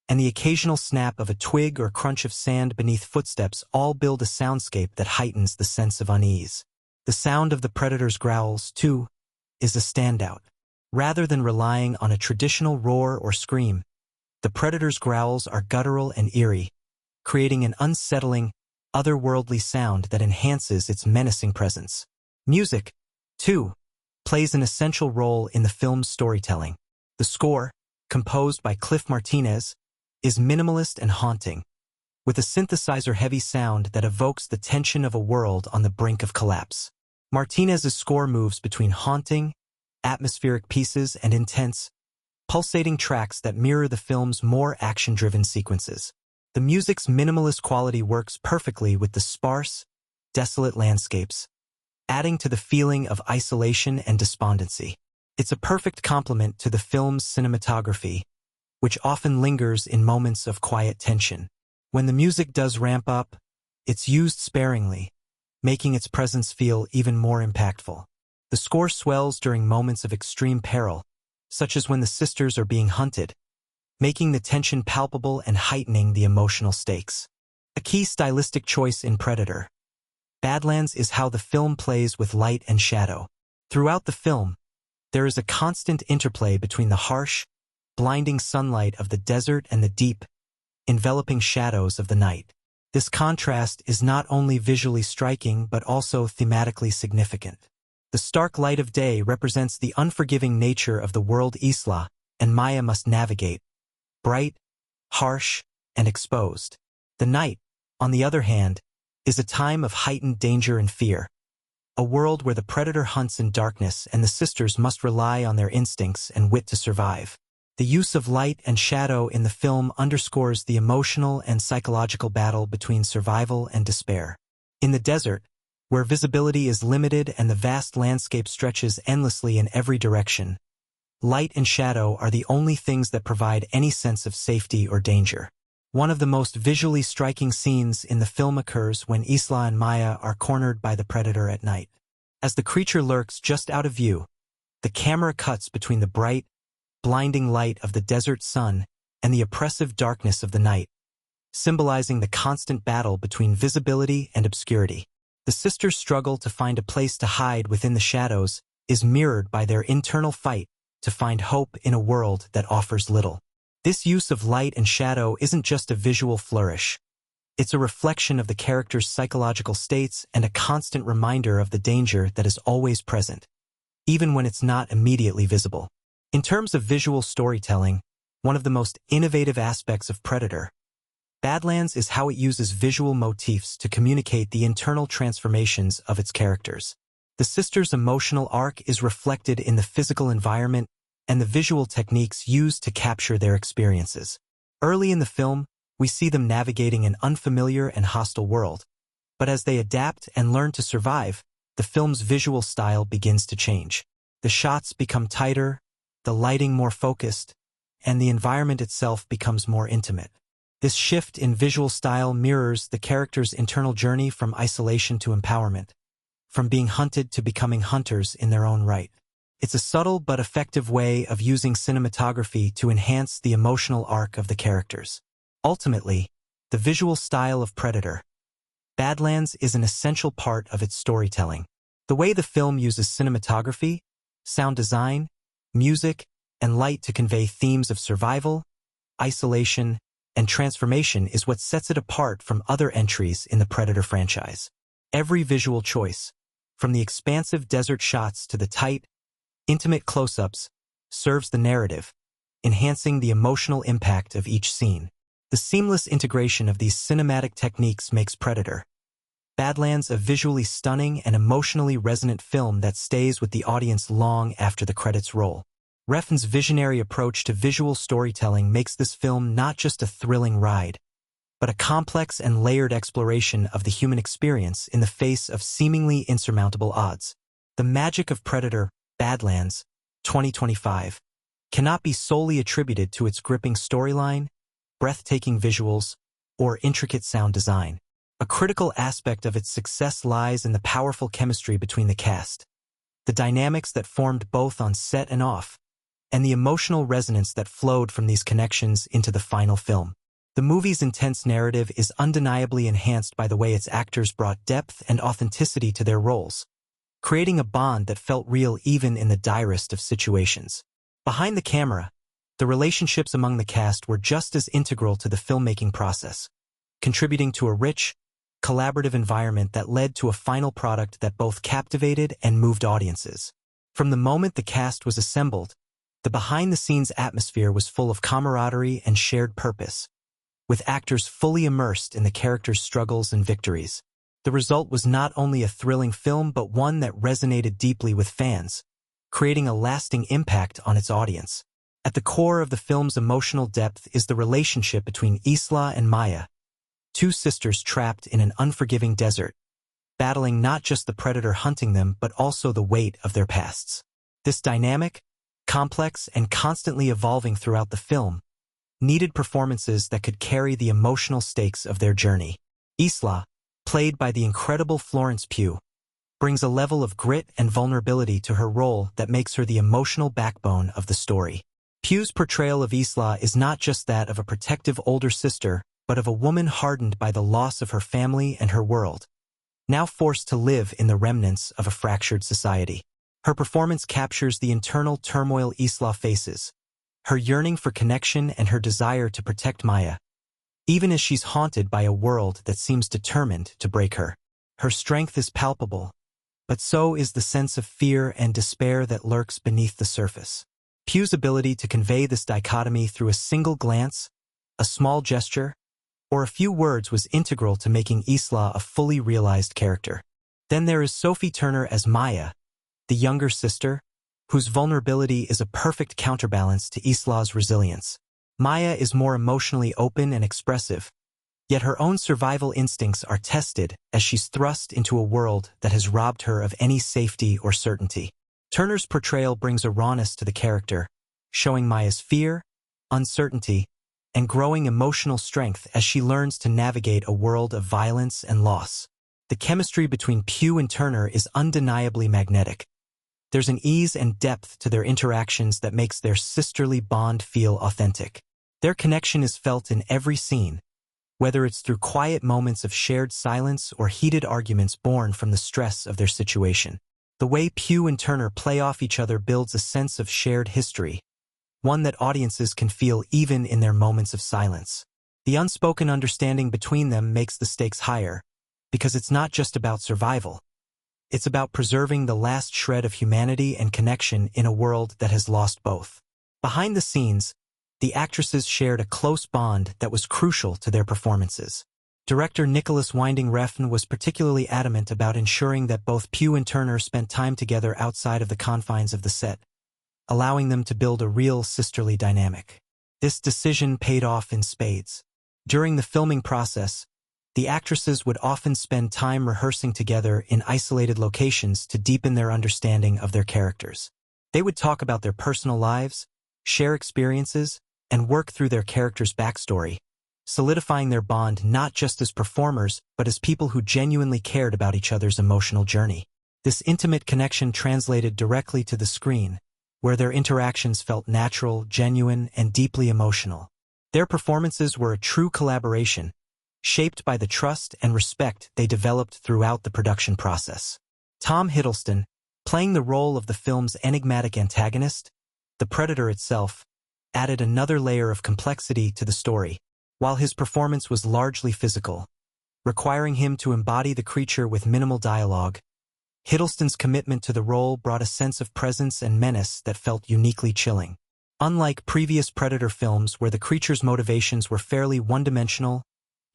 and the occasional snap of a twig or crunch of sand beneath footsteps all build a soundscape that heightens the sense of unease. The sound of the predator's growls, too, is a standout. Rather than relying on a traditional roar or scream, the predator's growls are guttural and eerie, creating an unsettling, otherworldly sound that enhances its menacing presence. Music, too, plays an essential role in the film's storytelling. The score, composed by Cliff Martinez, is minimalist and haunting, with a synthesizer-heavy sound that evokes the tension of a world on the brink of collapse. Martinez's score moves between haunting, atmospheric pieces and intense, pulsating tracks that mirror the film's more action-driven sequences. The music's minimalist quality works perfectly with the sparse, desolate landscapes, adding to the feeling of isolation and despondency. It's a perfect complement to the film's cinematography, which often lingers in moments of quiet tension. When the music does ramp up, it's used sparingly, making its presence feel even more impactful. The score swells during moments of extreme peril, such as when the sisters are being hunted, making the tension palpable and heightening the emotional stakes. A key stylistic choice in Predator, Badlands is how the film plays with light and shadow. Throughout the film, there is a constant interplay between the harsh, blinding sunlight of the desert and the deep, enveloping shadows of the night. This contrast is not only visually striking but also thematically significant. The stark light of day represents the unforgiving nature of the world Isla and Maya must navigate, bright, harsh, and exposed. The night, on the other hand, is a time of heightened danger and fear, a world where the predator hunts in darkness and the sisters must rely on their instincts and wit to survive. The use of light and shadow in the film underscores the emotional and psychological battle between survival and despair. In the desert, where visibility is limited and the vast landscape stretches endlessly in every direction, light and shadow are the only things that provide any sense of safety or danger. One of the most visually striking scenes in the film occurs when Isla and Maya are cornered by the predator at night. As the creature lurks just out of view, the camera cuts between the bright, blinding light of the desert sun and the oppressive darkness of the night, symbolizing the constant battle between visibility and obscurity. The sisters' struggle to find a place to hide within the shadows is mirrored by their internal fight to find hope in a world that offers little. This use of light and shadow isn't just a visual flourish. It's a reflection of the characters' psychological states and a constant reminder of the danger that is always present, even when it's not immediately visible. In terms of visual storytelling, one of the most innovative aspects of Predator, Badlands is how it uses visual motifs to communicate the internal transformations of its characters. The sisters' emotional arc is reflected in the physical environment and the visual techniques used to capture their experiences. Early in the film, we see them navigating an unfamiliar and hostile world, but as they adapt and learn to survive, the film's visual style begins to change. The shots become tighter, the lighting more focused, and the environment itself becomes more intimate. This shift in visual style mirrors the characters' internal journey from isolation to empowerment, from being hunted to becoming hunters in their own right. It's a subtle but effective way of using cinematography to enhance the emotional arc of the characters. Ultimately, the visual style of Predator, Badlands is an essential part of its storytelling. The way the film uses cinematography, sound design, music, and light to convey themes of survival, isolation, and transformation is what sets it apart from other entries in the Predator franchise. Every visual choice, from the expansive desert shots to the tight, intimate close-ups, serves the narrative, enhancing the emotional impact of each scene. The seamless integration of these cinematic techniques makes Predator, Badlands a visually stunning and emotionally resonant film that stays with the audience long after the credits roll. Refn's visionary approach to visual storytelling makes this film not just a thrilling ride, but a complex and layered exploration of the human experience in the face of seemingly insurmountable odds. The magic of Predator, Badlands, 2025, cannot be solely attributed to its gripping storyline, breathtaking visuals, or intricate sound design. A critical aspect of its success lies in the powerful chemistry between the cast, the dynamics that formed both on set and off, and the emotional resonance that flowed from these connections into the final film. The movie's intense narrative is undeniably enhanced by the way its actors brought depth and authenticity to their roles, creating a bond that felt real even in the direst of situations. Behind the camera, the relationships among the cast were just as integral to the filmmaking process, contributing to a rich, collaborative environment that led to a final product that both captivated and moved audiences. From the moment the cast was assembled, the behind-the-scenes atmosphere was full of camaraderie and shared purpose, with actors fully immersed in the characters' struggles and victories. The result was not only a thrilling film but one that resonated deeply with fans, creating a lasting impact on its audience. At the core of the film's emotional depth is the relationship between Isla and Maya, two sisters trapped in an unforgiving desert, battling not just the predator hunting them but also the weight of their pasts. This dynamic, complex, and constantly evolving throughout the film, needed performances that could carry the emotional stakes of their journey. Isla, played by the incredible Florence Pugh, brings a level of grit and vulnerability to her role that makes her the emotional backbone of the story. Pugh's portrayal of Isla is not just that of a protective older sister, but of a woman hardened by the loss of her family and her world, now forced to live in the remnants of a fractured society. Her performance captures the internal turmoil Isla faces, her yearning for connection and her desire to protect Maya, even as she's haunted by a world that seems determined to break her. Her strength is palpable, but so is the sense of fear and despair that lurks beneath the surface. Pugh's ability to convey this dichotomy through a single glance, a small gesture, or a few words was integral to making Isla a fully realized character. Then there is Sophie Turner as Maya, the younger sister, whose vulnerability is a perfect counterbalance to Isla's resilience. Maya is more emotionally open and expressive, yet her own survival instincts are tested as she's thrust into a world that has robbed her of any safety or certainty. Turner's portrayal brings a rawness to the character, showing Maya's fear, uncertainty, and growing emotional strength as she learns to navigate a world of violence and loss. The chemistry between Pugh and Turner is undeniably magnetic. There's an ease and depth to their interactions that makes their sisterly bond feel authentic. Their connection is felt in every scene, whether it's through quiet moments of shared silence or heated arguments born from the stress of their situation. The way Pugh and Turner play off each other builds a sense of shared history, one that audiences can feel even in their moments of silence. The unspoken understanding between them makes the stakes higher, because it's not just about survival. It's about preserving the last shred of humanity and connection in a world that has lost both. Behind the scenes, the actresses shared a close bond that was crucial to their performances. Director Nicholas Winding Refn was particularly adamant about ensuring that both Pugh and Turner spent time together outside of the confines of the set, allowing them to build a real sisterly dynamic. This decision paid off in spades. During the filming process, the actresses would often spend time rehearsing together in isolated locations to deepen their understanding of their characters. They would talk about their personal lives, share experiences, and work through their characters' backstory, solidifying their bond not just as performers but as people who genuinely cared about each other's emotional journey. This intimate connection translated directly to the screen, where their interactions felt natural, genuine, and deeply emotional. Their performances were a true collaboration, shaped by the trust and respect they developed throughout the production process. Tom Hiddleston, playing the role of the film's enigmatic antagonist, the Predator itself, added another layer of complexity to the story. While his performance was largely physical, requiring him to embody the creature with minimal dialogue, Hiddleston's commitment to the role brought a sense of presence and menace that felt uniquely chilling. Unlike previous Predator films where the creature's motivations were fairly one-dimensional,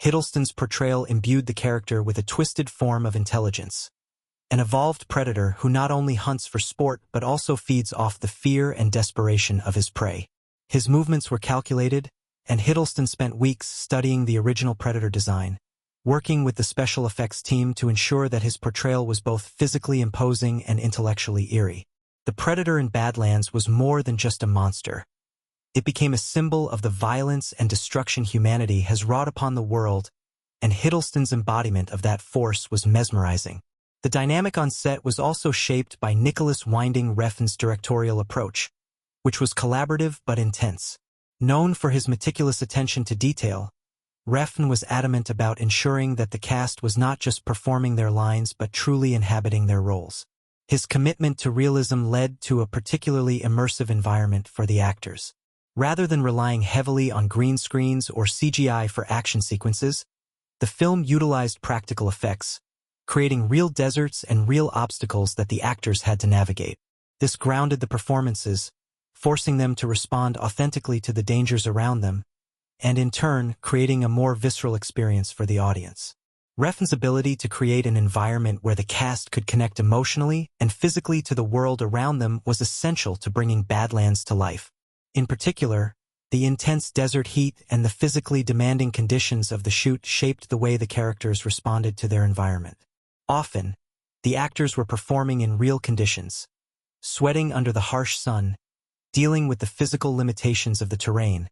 Hiddleston's portrayal imbued the character with a twisted form of intelligence. An evolved predator who not only hunts for sport but also feeds off the fear and desperation of his prey. His movements were calculated, and Hiddleston spent weeks studying the original Predator design, working with the special effects team to ensure that his portrayal was both physically imposing and intellectually eerie. The Predator in Badlands was more than just a monster. It became a symbol of the violence and destruction humanity has wrought upon the world, and Hiddleston's embodiment of that force was mesmerizing. The dynamic on set was also shaped by Nicholas Winding Refn's directorial approach, which was collaborative but intense. Known for his meticulous attention to detail, Refn was adamant about ensuring that the cast was not just performing their lines but truly inhabiting their roles. His commitment to realism led to a particularly immersive environment for the actors. Rather than relying heavily on green screens or CGI for action sequences, the film utilized practical effects, creating real deserts and real obstacles that the actors had to navigate. This grounded the performances, forcing them to respond authentically to the dangers around them, and in turn, creating a more visceral experience for the audience. Refn's ability to create an environment where the cast could connect emotionally and physically to the world around them was essential to bringing Badlands to life. In particular, the intense desert heat and the physically demanding conditions of the shoot shaped the way the characters responded to their environment. Often, the actors were performing in real conditions, sweating under the harsh sun, dealing with the physical limitations of the terrain,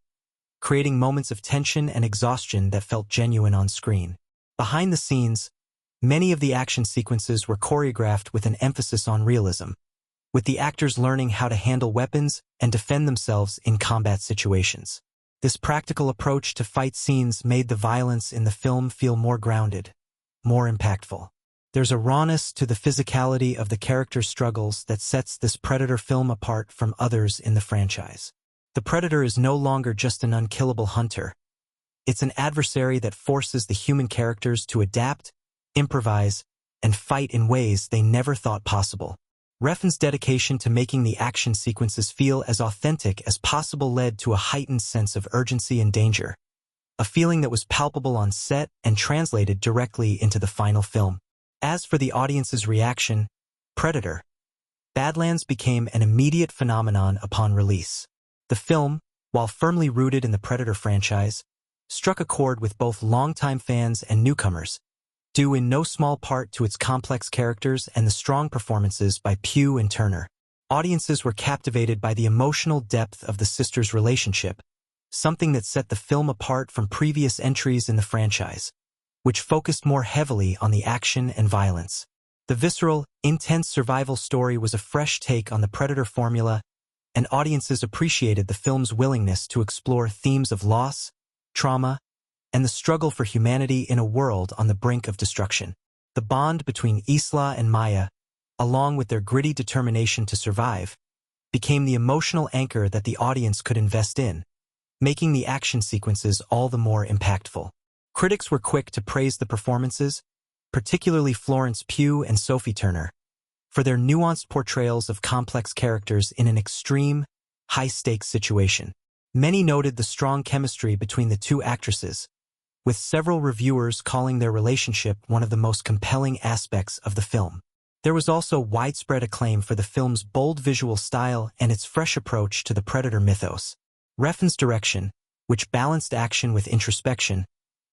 creating moments of tension and exhaustion that felt genuine on screen. Behind the scenes, many of the action sequences were choreographed with an emphasis on realism, with the actors learning how to handle weapons and defend themselves in combat situations. This practical approach to fight scenes made the violence in the film feel more grounded, more impactful. There's a rawness to the physicality of the characters' struggles that sets this Predator film apart from others in the franchise. The Predator is no longer just an unkillable hunter. It's an adversary that forces the human characters to adapt, improvise, and fight in ways they never thought possible. Refn's dedication to making the action sequences feel as authentic as possible led to a heightened sense of urgency and danger, a feeling that was palpable on set and translated directly into the final film. As for the audience's reaction, Predator, Badlands became an immediate phenomenon upon release. The film, while firmly rooted in the Predator franchise, struck a chord with both longtime fans and newcomers, due in no small part to its complex characters and the strong performances by Pugh and Turner. Audiences were captivated by the emotional depth of the sisters' relationship, something that set the film apart from previous entries in the franchise, which focused more heavily on the action and violence. The visceral, intense survival story was a fresh take on the Predator formula, and audiences appreciated the film's willingness to explore themes of loss, trauma, and the struggle for humanity in a world on the brink of destruction. The bond between Isla and Maya, along with their gritty determination to survive, became the emotional anchor that the audience could invest in, making the action sequences all the more impactful. Critics were quick to praise the performances, particularly Florence Pugh and Sophie Turner, for their nuanced portrayals of complex characters in an extreme, high-stakes situation. Many noted the strong chemistry between the two actresses, with several reviewers calling their relationship one of the most compelling aspects of the film. There was also widespread acclaim for the film's bold visual style and its fresh approach to the Predator mythos. Refn's direction, which balanced action with introspection,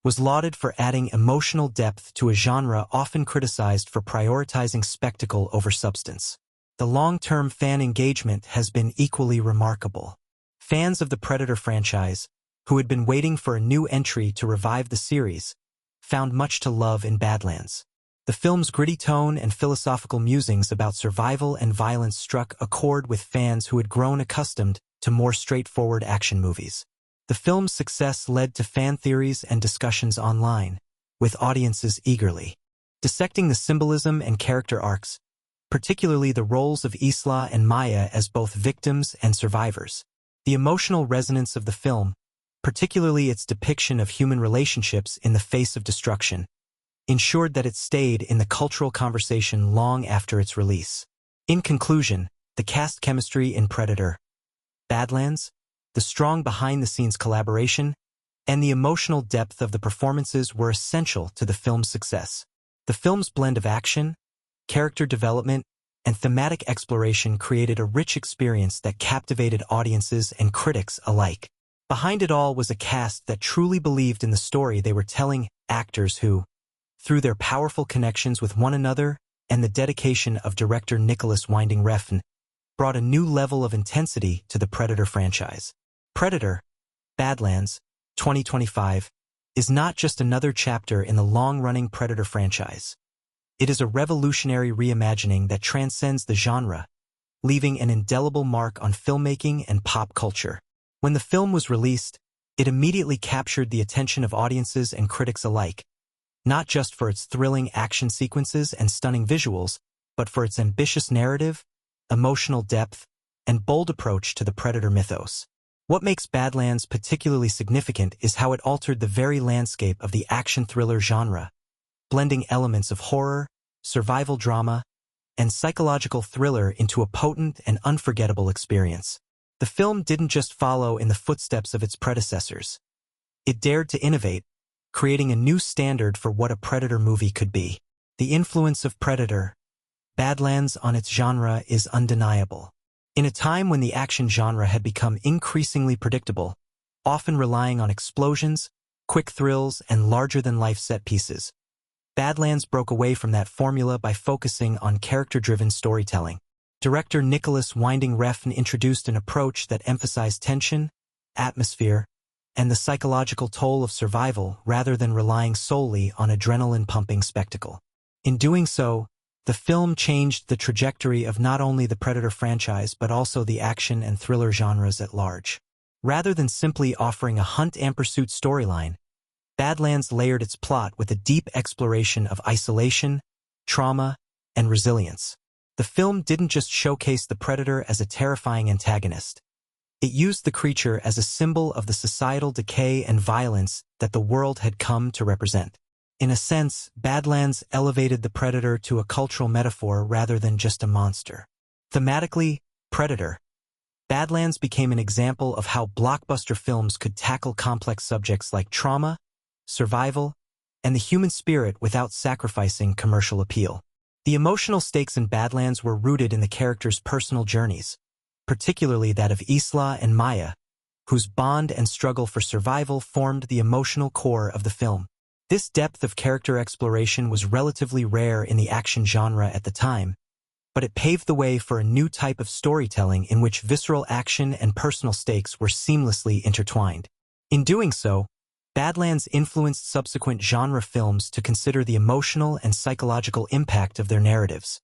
was lauded for adding emotional depth to a genre often criticized for prioritizing spectacle over substance. The long-term fan engagement has been equally remarkable. Fans of the Predator franchise, who had been waiting for a new entry to revive the series, found much to love in Badlands. The film's gritty tone and philosophical musings about survival and violence struck a chord with fans who had grown accustomed to more straightforward action movies. The film's success led to fan theories and discussions online, with audiences eagerly dissecting the symbolism and character arcs, particularly the roles of Isla and Maya as both victims and survivors. The emotional resonance of the film, particularly its depiction of human relationships in the face of destruction, ensured that it stayed in the cultural conversation long after its release. In conclusion, the cast chemistry in Predator, Badlands, the strong behind-the-scenes collaboration, and the emotional depth of the performances were essential to the film's success. The film's blend of action, character development, and thematic exploration created a rich experience that captivated audiences and critics alike. Behind it all was a cast that truly believed in the story they were telling, actors who, through their powerful connections with one another and the dedication of director Nicholas Winding Refn, brought a new level of intensity to the Predator franchise. Predator, Badlands, 2025, is not just another chapter in the long-running Predator franchise. It is a revolutionary reimagining that transcends the genre, leaving an indelible mark on filmmaking and pop culture. When the film was released, it immediately captured the attention of audiences and critics alike, not just for its thrilling action sequences and stunning visuals, but for its ambitious narrative, emotional depth, and bold approach to the Predator mythos. What makes Badlands particularly significant is how it altered the very landscape of the action thriller genre, blending elements of horror, survival drama, and psychological thriller into a potent and unforgettable experience. The film didn't just follow in the footsteps of its predecessors. It dared to innovate, creating a new standard for what a Predator movie could be. The influence of Predator, Badlands on its genre is undeniable. In a time when the action genre had become increasingly predictable, often relying on explosions, quick thrills, and larger-than-life set pieces, Badlands broke away from that formula by focusing on character-driven storytelling. Director Nicholas Winding Refn introduced an approach that emphasized tension, atmosphere, and the psychological toll of survival rather than relying solely on adrenaline-pumping spectacle. In doing so, the film changed the trajectory of not only the Predator franchise but also the action and thriller genres at large. Rather than simply offering a hunt-and-pursuit storyline, Badlands layered its plot with a deep exploration of isolation, trauma, and resilience. The film didn't just showcase the Predator as a terrifying antagonist. It used the creature as a symbol of the societal decay and violence that the world had come to represent. In a sense, Badlands elevated the Predator to a cultural metaphor rather than just a monster. Thematically, Predator, Badlands became an example of how blockbuster films could tackle complex subjects like trauma, survival, and the human spirit without sacrificing commercial appeal. The emotional stakes in Badlands were rooted in the characters' personal journeys, particularly that of Isla and Maya, whose bond and struggle for survival formed the emotional core of the film. This depth of character exploration was relatively rare in the action genre at the time, but it paved the way for a new type of storytelling in which visceral action and personal stakes were seamlessly intertwined. In doing so, Badlands influenced subsequent genre films to consider the emotional and psychological impact of their narratives,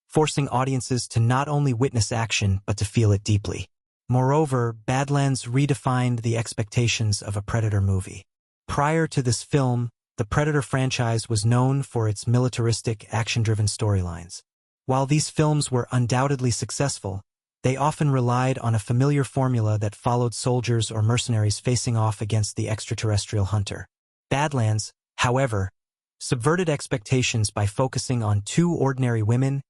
forcing audiences to not only witness action but to feel it deeply. Moreover, Badlands redefined the expectations of a Predator movie. Prior to this film, the Predator franchise was known for its militaristic, action-driven storylines. While these films were undoubtedly successful, they often relied on a familiar formula that followed soldiers or mercenaries facing off against the extraterrestrial hunter. Badlands, however, subverted expectations by focusing on two ordinary women,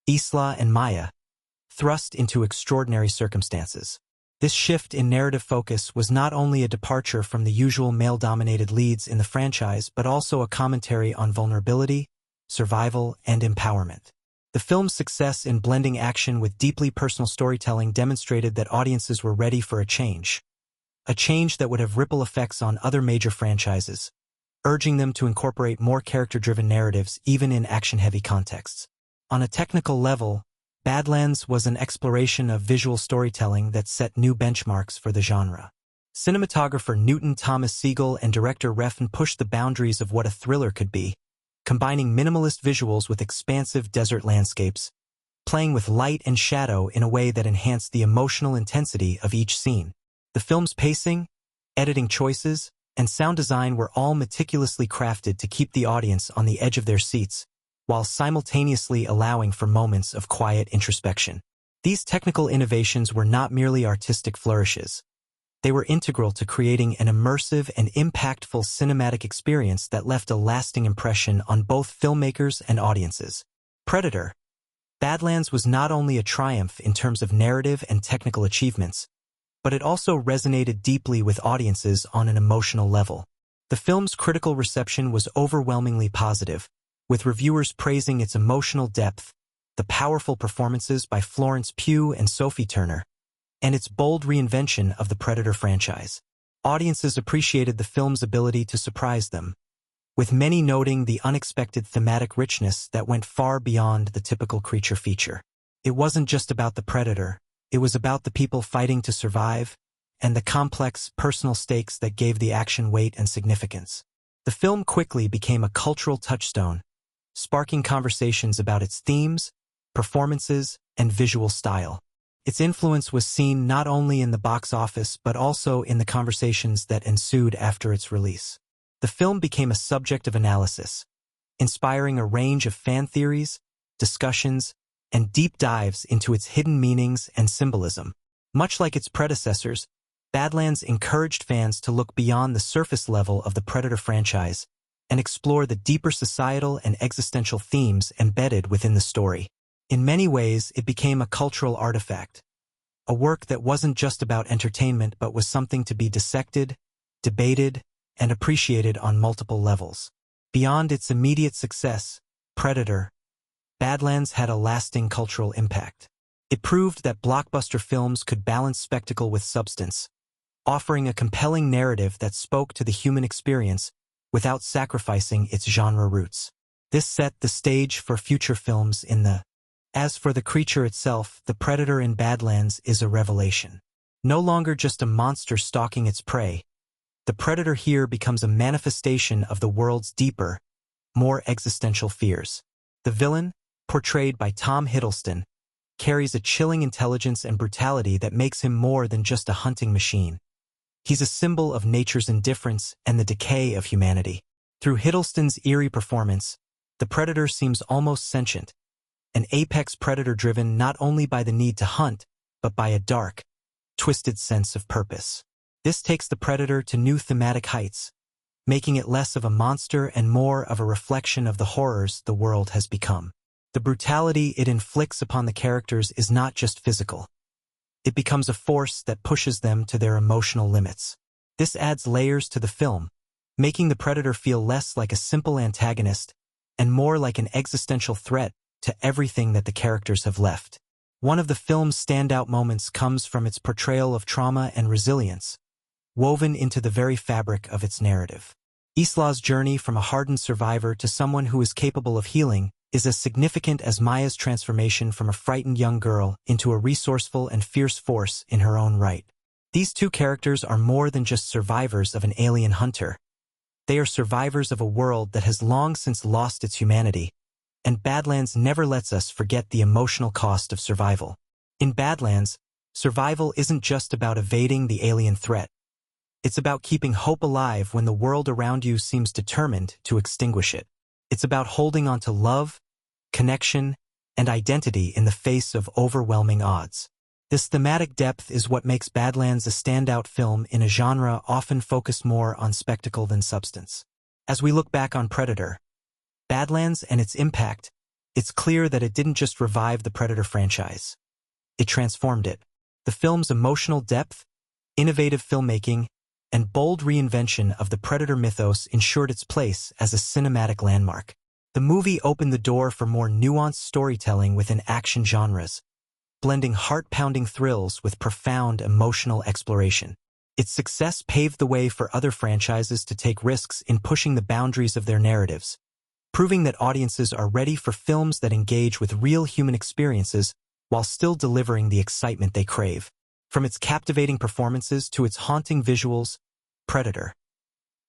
Isla and Maya, thrust into extraordinary circumstances. This shift in narrative focus was not only a departure from the usual male-dominated leads in the franchise but also a commentary on vulnerability, survival, and empowerment. The film's success in blending action with deeply personal storytelling demonstrated that audiences were ready for a change that would have ripple effects on other major franchises, urging them to incorporate more character-driven narratives even in action-heavy contexts. On a technical level, Badlands was an exploration of visual storytelling that set new benchmarks for the genre. Cinematographer Newton Thomas Siegel and director Refn pushed the boundaries of what a thriller could be, combining minimalist visuals with expansive desert landscapes, playing with light and shadow in a way that enhanced the emotional intensity of each scene. The film's pacing, editing choices, and sound design were all meticulously crafted to keep the audience on the edge of their seats, while simultaneously allowing for moments of quiet introspection. These technical innovations were not merely artistic flourishes. They were integral to creating an immersive and impactful cinematic experience that left a lasting impression on both filmmakers and audiences. Predator, Badlands was not only a triumph in terms of narrative and technical achievements, but it also resonated deeply with audiences on an emotional level. The film's critical reception was overwhelmingly positive, with reviewers praising its emotional depth, the powerful performances by Florence Pugh and Sophie Turner, and its bold reinvention of the Predator franchise. Audiences appreciated the film's ability to surprise them, with many noting the unexpected thematic richness that went far beyond the typical creature feature. It wasn't just about the Predator, it was about the people fighting to survive, and the complex, personal stakes that gave the action weight and significance. The film quickly became a cultural touchstone, sparking conversations about its themes, performances, and visual style. Its influence was seen not only in the box office but also in the conversations that ensued after its release. The film became a subject of analysis, inspiring a range of fan theories, discussions, and deep dives into its hidden meanings and symbolism. Much like its predecessors, Badlands encouraged fans to look beyond the surface level of the Predator franchise and explore the deeper societal and existential themes embedded within the story. In many ways, it became a cultural artifact, a work that wasn't just about entertainment but was something to be dissected, debated, and appreciated on multiple levels. Beyond its immediate success, Predator, Badlands had a lasting cultural impact. It proved that blockbuster films could balance spectacle with substance, offering a compelling narrative that spoke to the human experience without sacrificing its genre roots. This set the stage for future films in the. As for the creature itself, the Predator in Badlands is a revelation. No longer just a monster stalking its prey, the Predator here becomes a manifestation of the world's deeper, more existential fears. The villain, portrayed by Tom Hiddleston, carries a chilling intelligence and brutality that makes him more than just a hunting machine. He's a symbol of nature's indifference and the decay of humanity. Through Hiddleston's eerie performance, the Predator seems almost sentient, an apex predator driven not only by the need to hunt, but by a dark, twisted sense of purpose. This takes the Predator to new thematic heights, making it less of a monster and more of a reflection of the horrors the world has become. The brutality it inflicts upon the characters is not just physical. It becomes a force that pushes them to their emotional limits. This adds layers to the film, making the Predator feel less like a simple antagonist and more like an existential threat to everything that the characters have left. One of the film's standout moments comes from its portrayal of trauma and resilience, woven into the very fabric of its narrative. Isla's journey from a hardened survivor to someone who is capable of healing is as significant as Maya's transformation from a frightened young girl into a resourceful and fierce force in her own right. These two characters are more than just survivors of an alien hunter. They are survivors of a world that has long since lost its humanity, and Badlands never lets us forget the emotional cost of survival. In Badlands, survival isn't just about evading the alien threat. It's about keeping hope alive when the world around you seems determined to extinguish it. It's about holding on to love, connection, and identity in the face of overwhelming odds. This thematic depth is what makes Badlands a standout film in a genre often focused more on spectacle than substance. As we look back on Predator, Badlands and its impact, it's clear that it didn't just revive the Predator franchise. It transformed it. The film's emotional depth, innovative filmmaking, and bold reinvention of the Predator mythos ensured its place as a cinematic landmark. The movie opened the door for more nuanced storytelling within action genres, blending heart-pounding thrills with profound emotional exploration. Its success paved the way for other franchises to take risks in pushing the boundaries of their narratives, proving that audiences are ready for films that engage with real human experiences while still delivering the excitement they crave. From its captivating performances to its haunting visuals, Predator,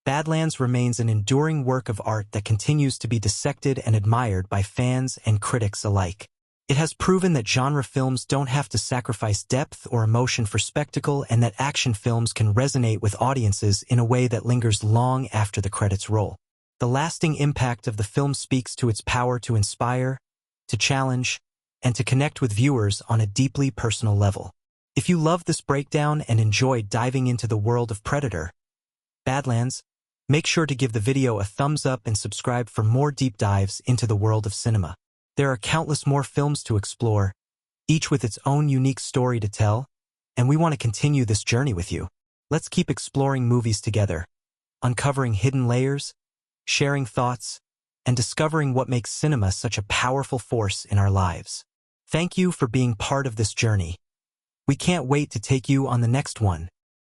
Badlands remains an enduring work of art that continues to be dissected and admired by fans and critics alike. It has proven that genre films don't have to sacrifice depth or emotion for spectacle, and that action films can resonate with audiences in a way that lingers long after the credits roll. The lasting impact of the film speaks to its power to inspire, to challenge, and to connect with viewers on a deeply personal level. If you love this breakdown and enjoyed diving into the world of Predator, Badlands, make sure to give the video a thumbs up and subscribe for more deep dives into the world of cinema. There are countless more films to explore, each with its own unique story to tell, and we want to continue this journey with you. Let's keep exploring movies together, uncovering hidden layers, sharing thoughts, and discovering what makes cinema such a powerful force in our lives. Thank you for being part of this journey. We can't wait to take you on the next one.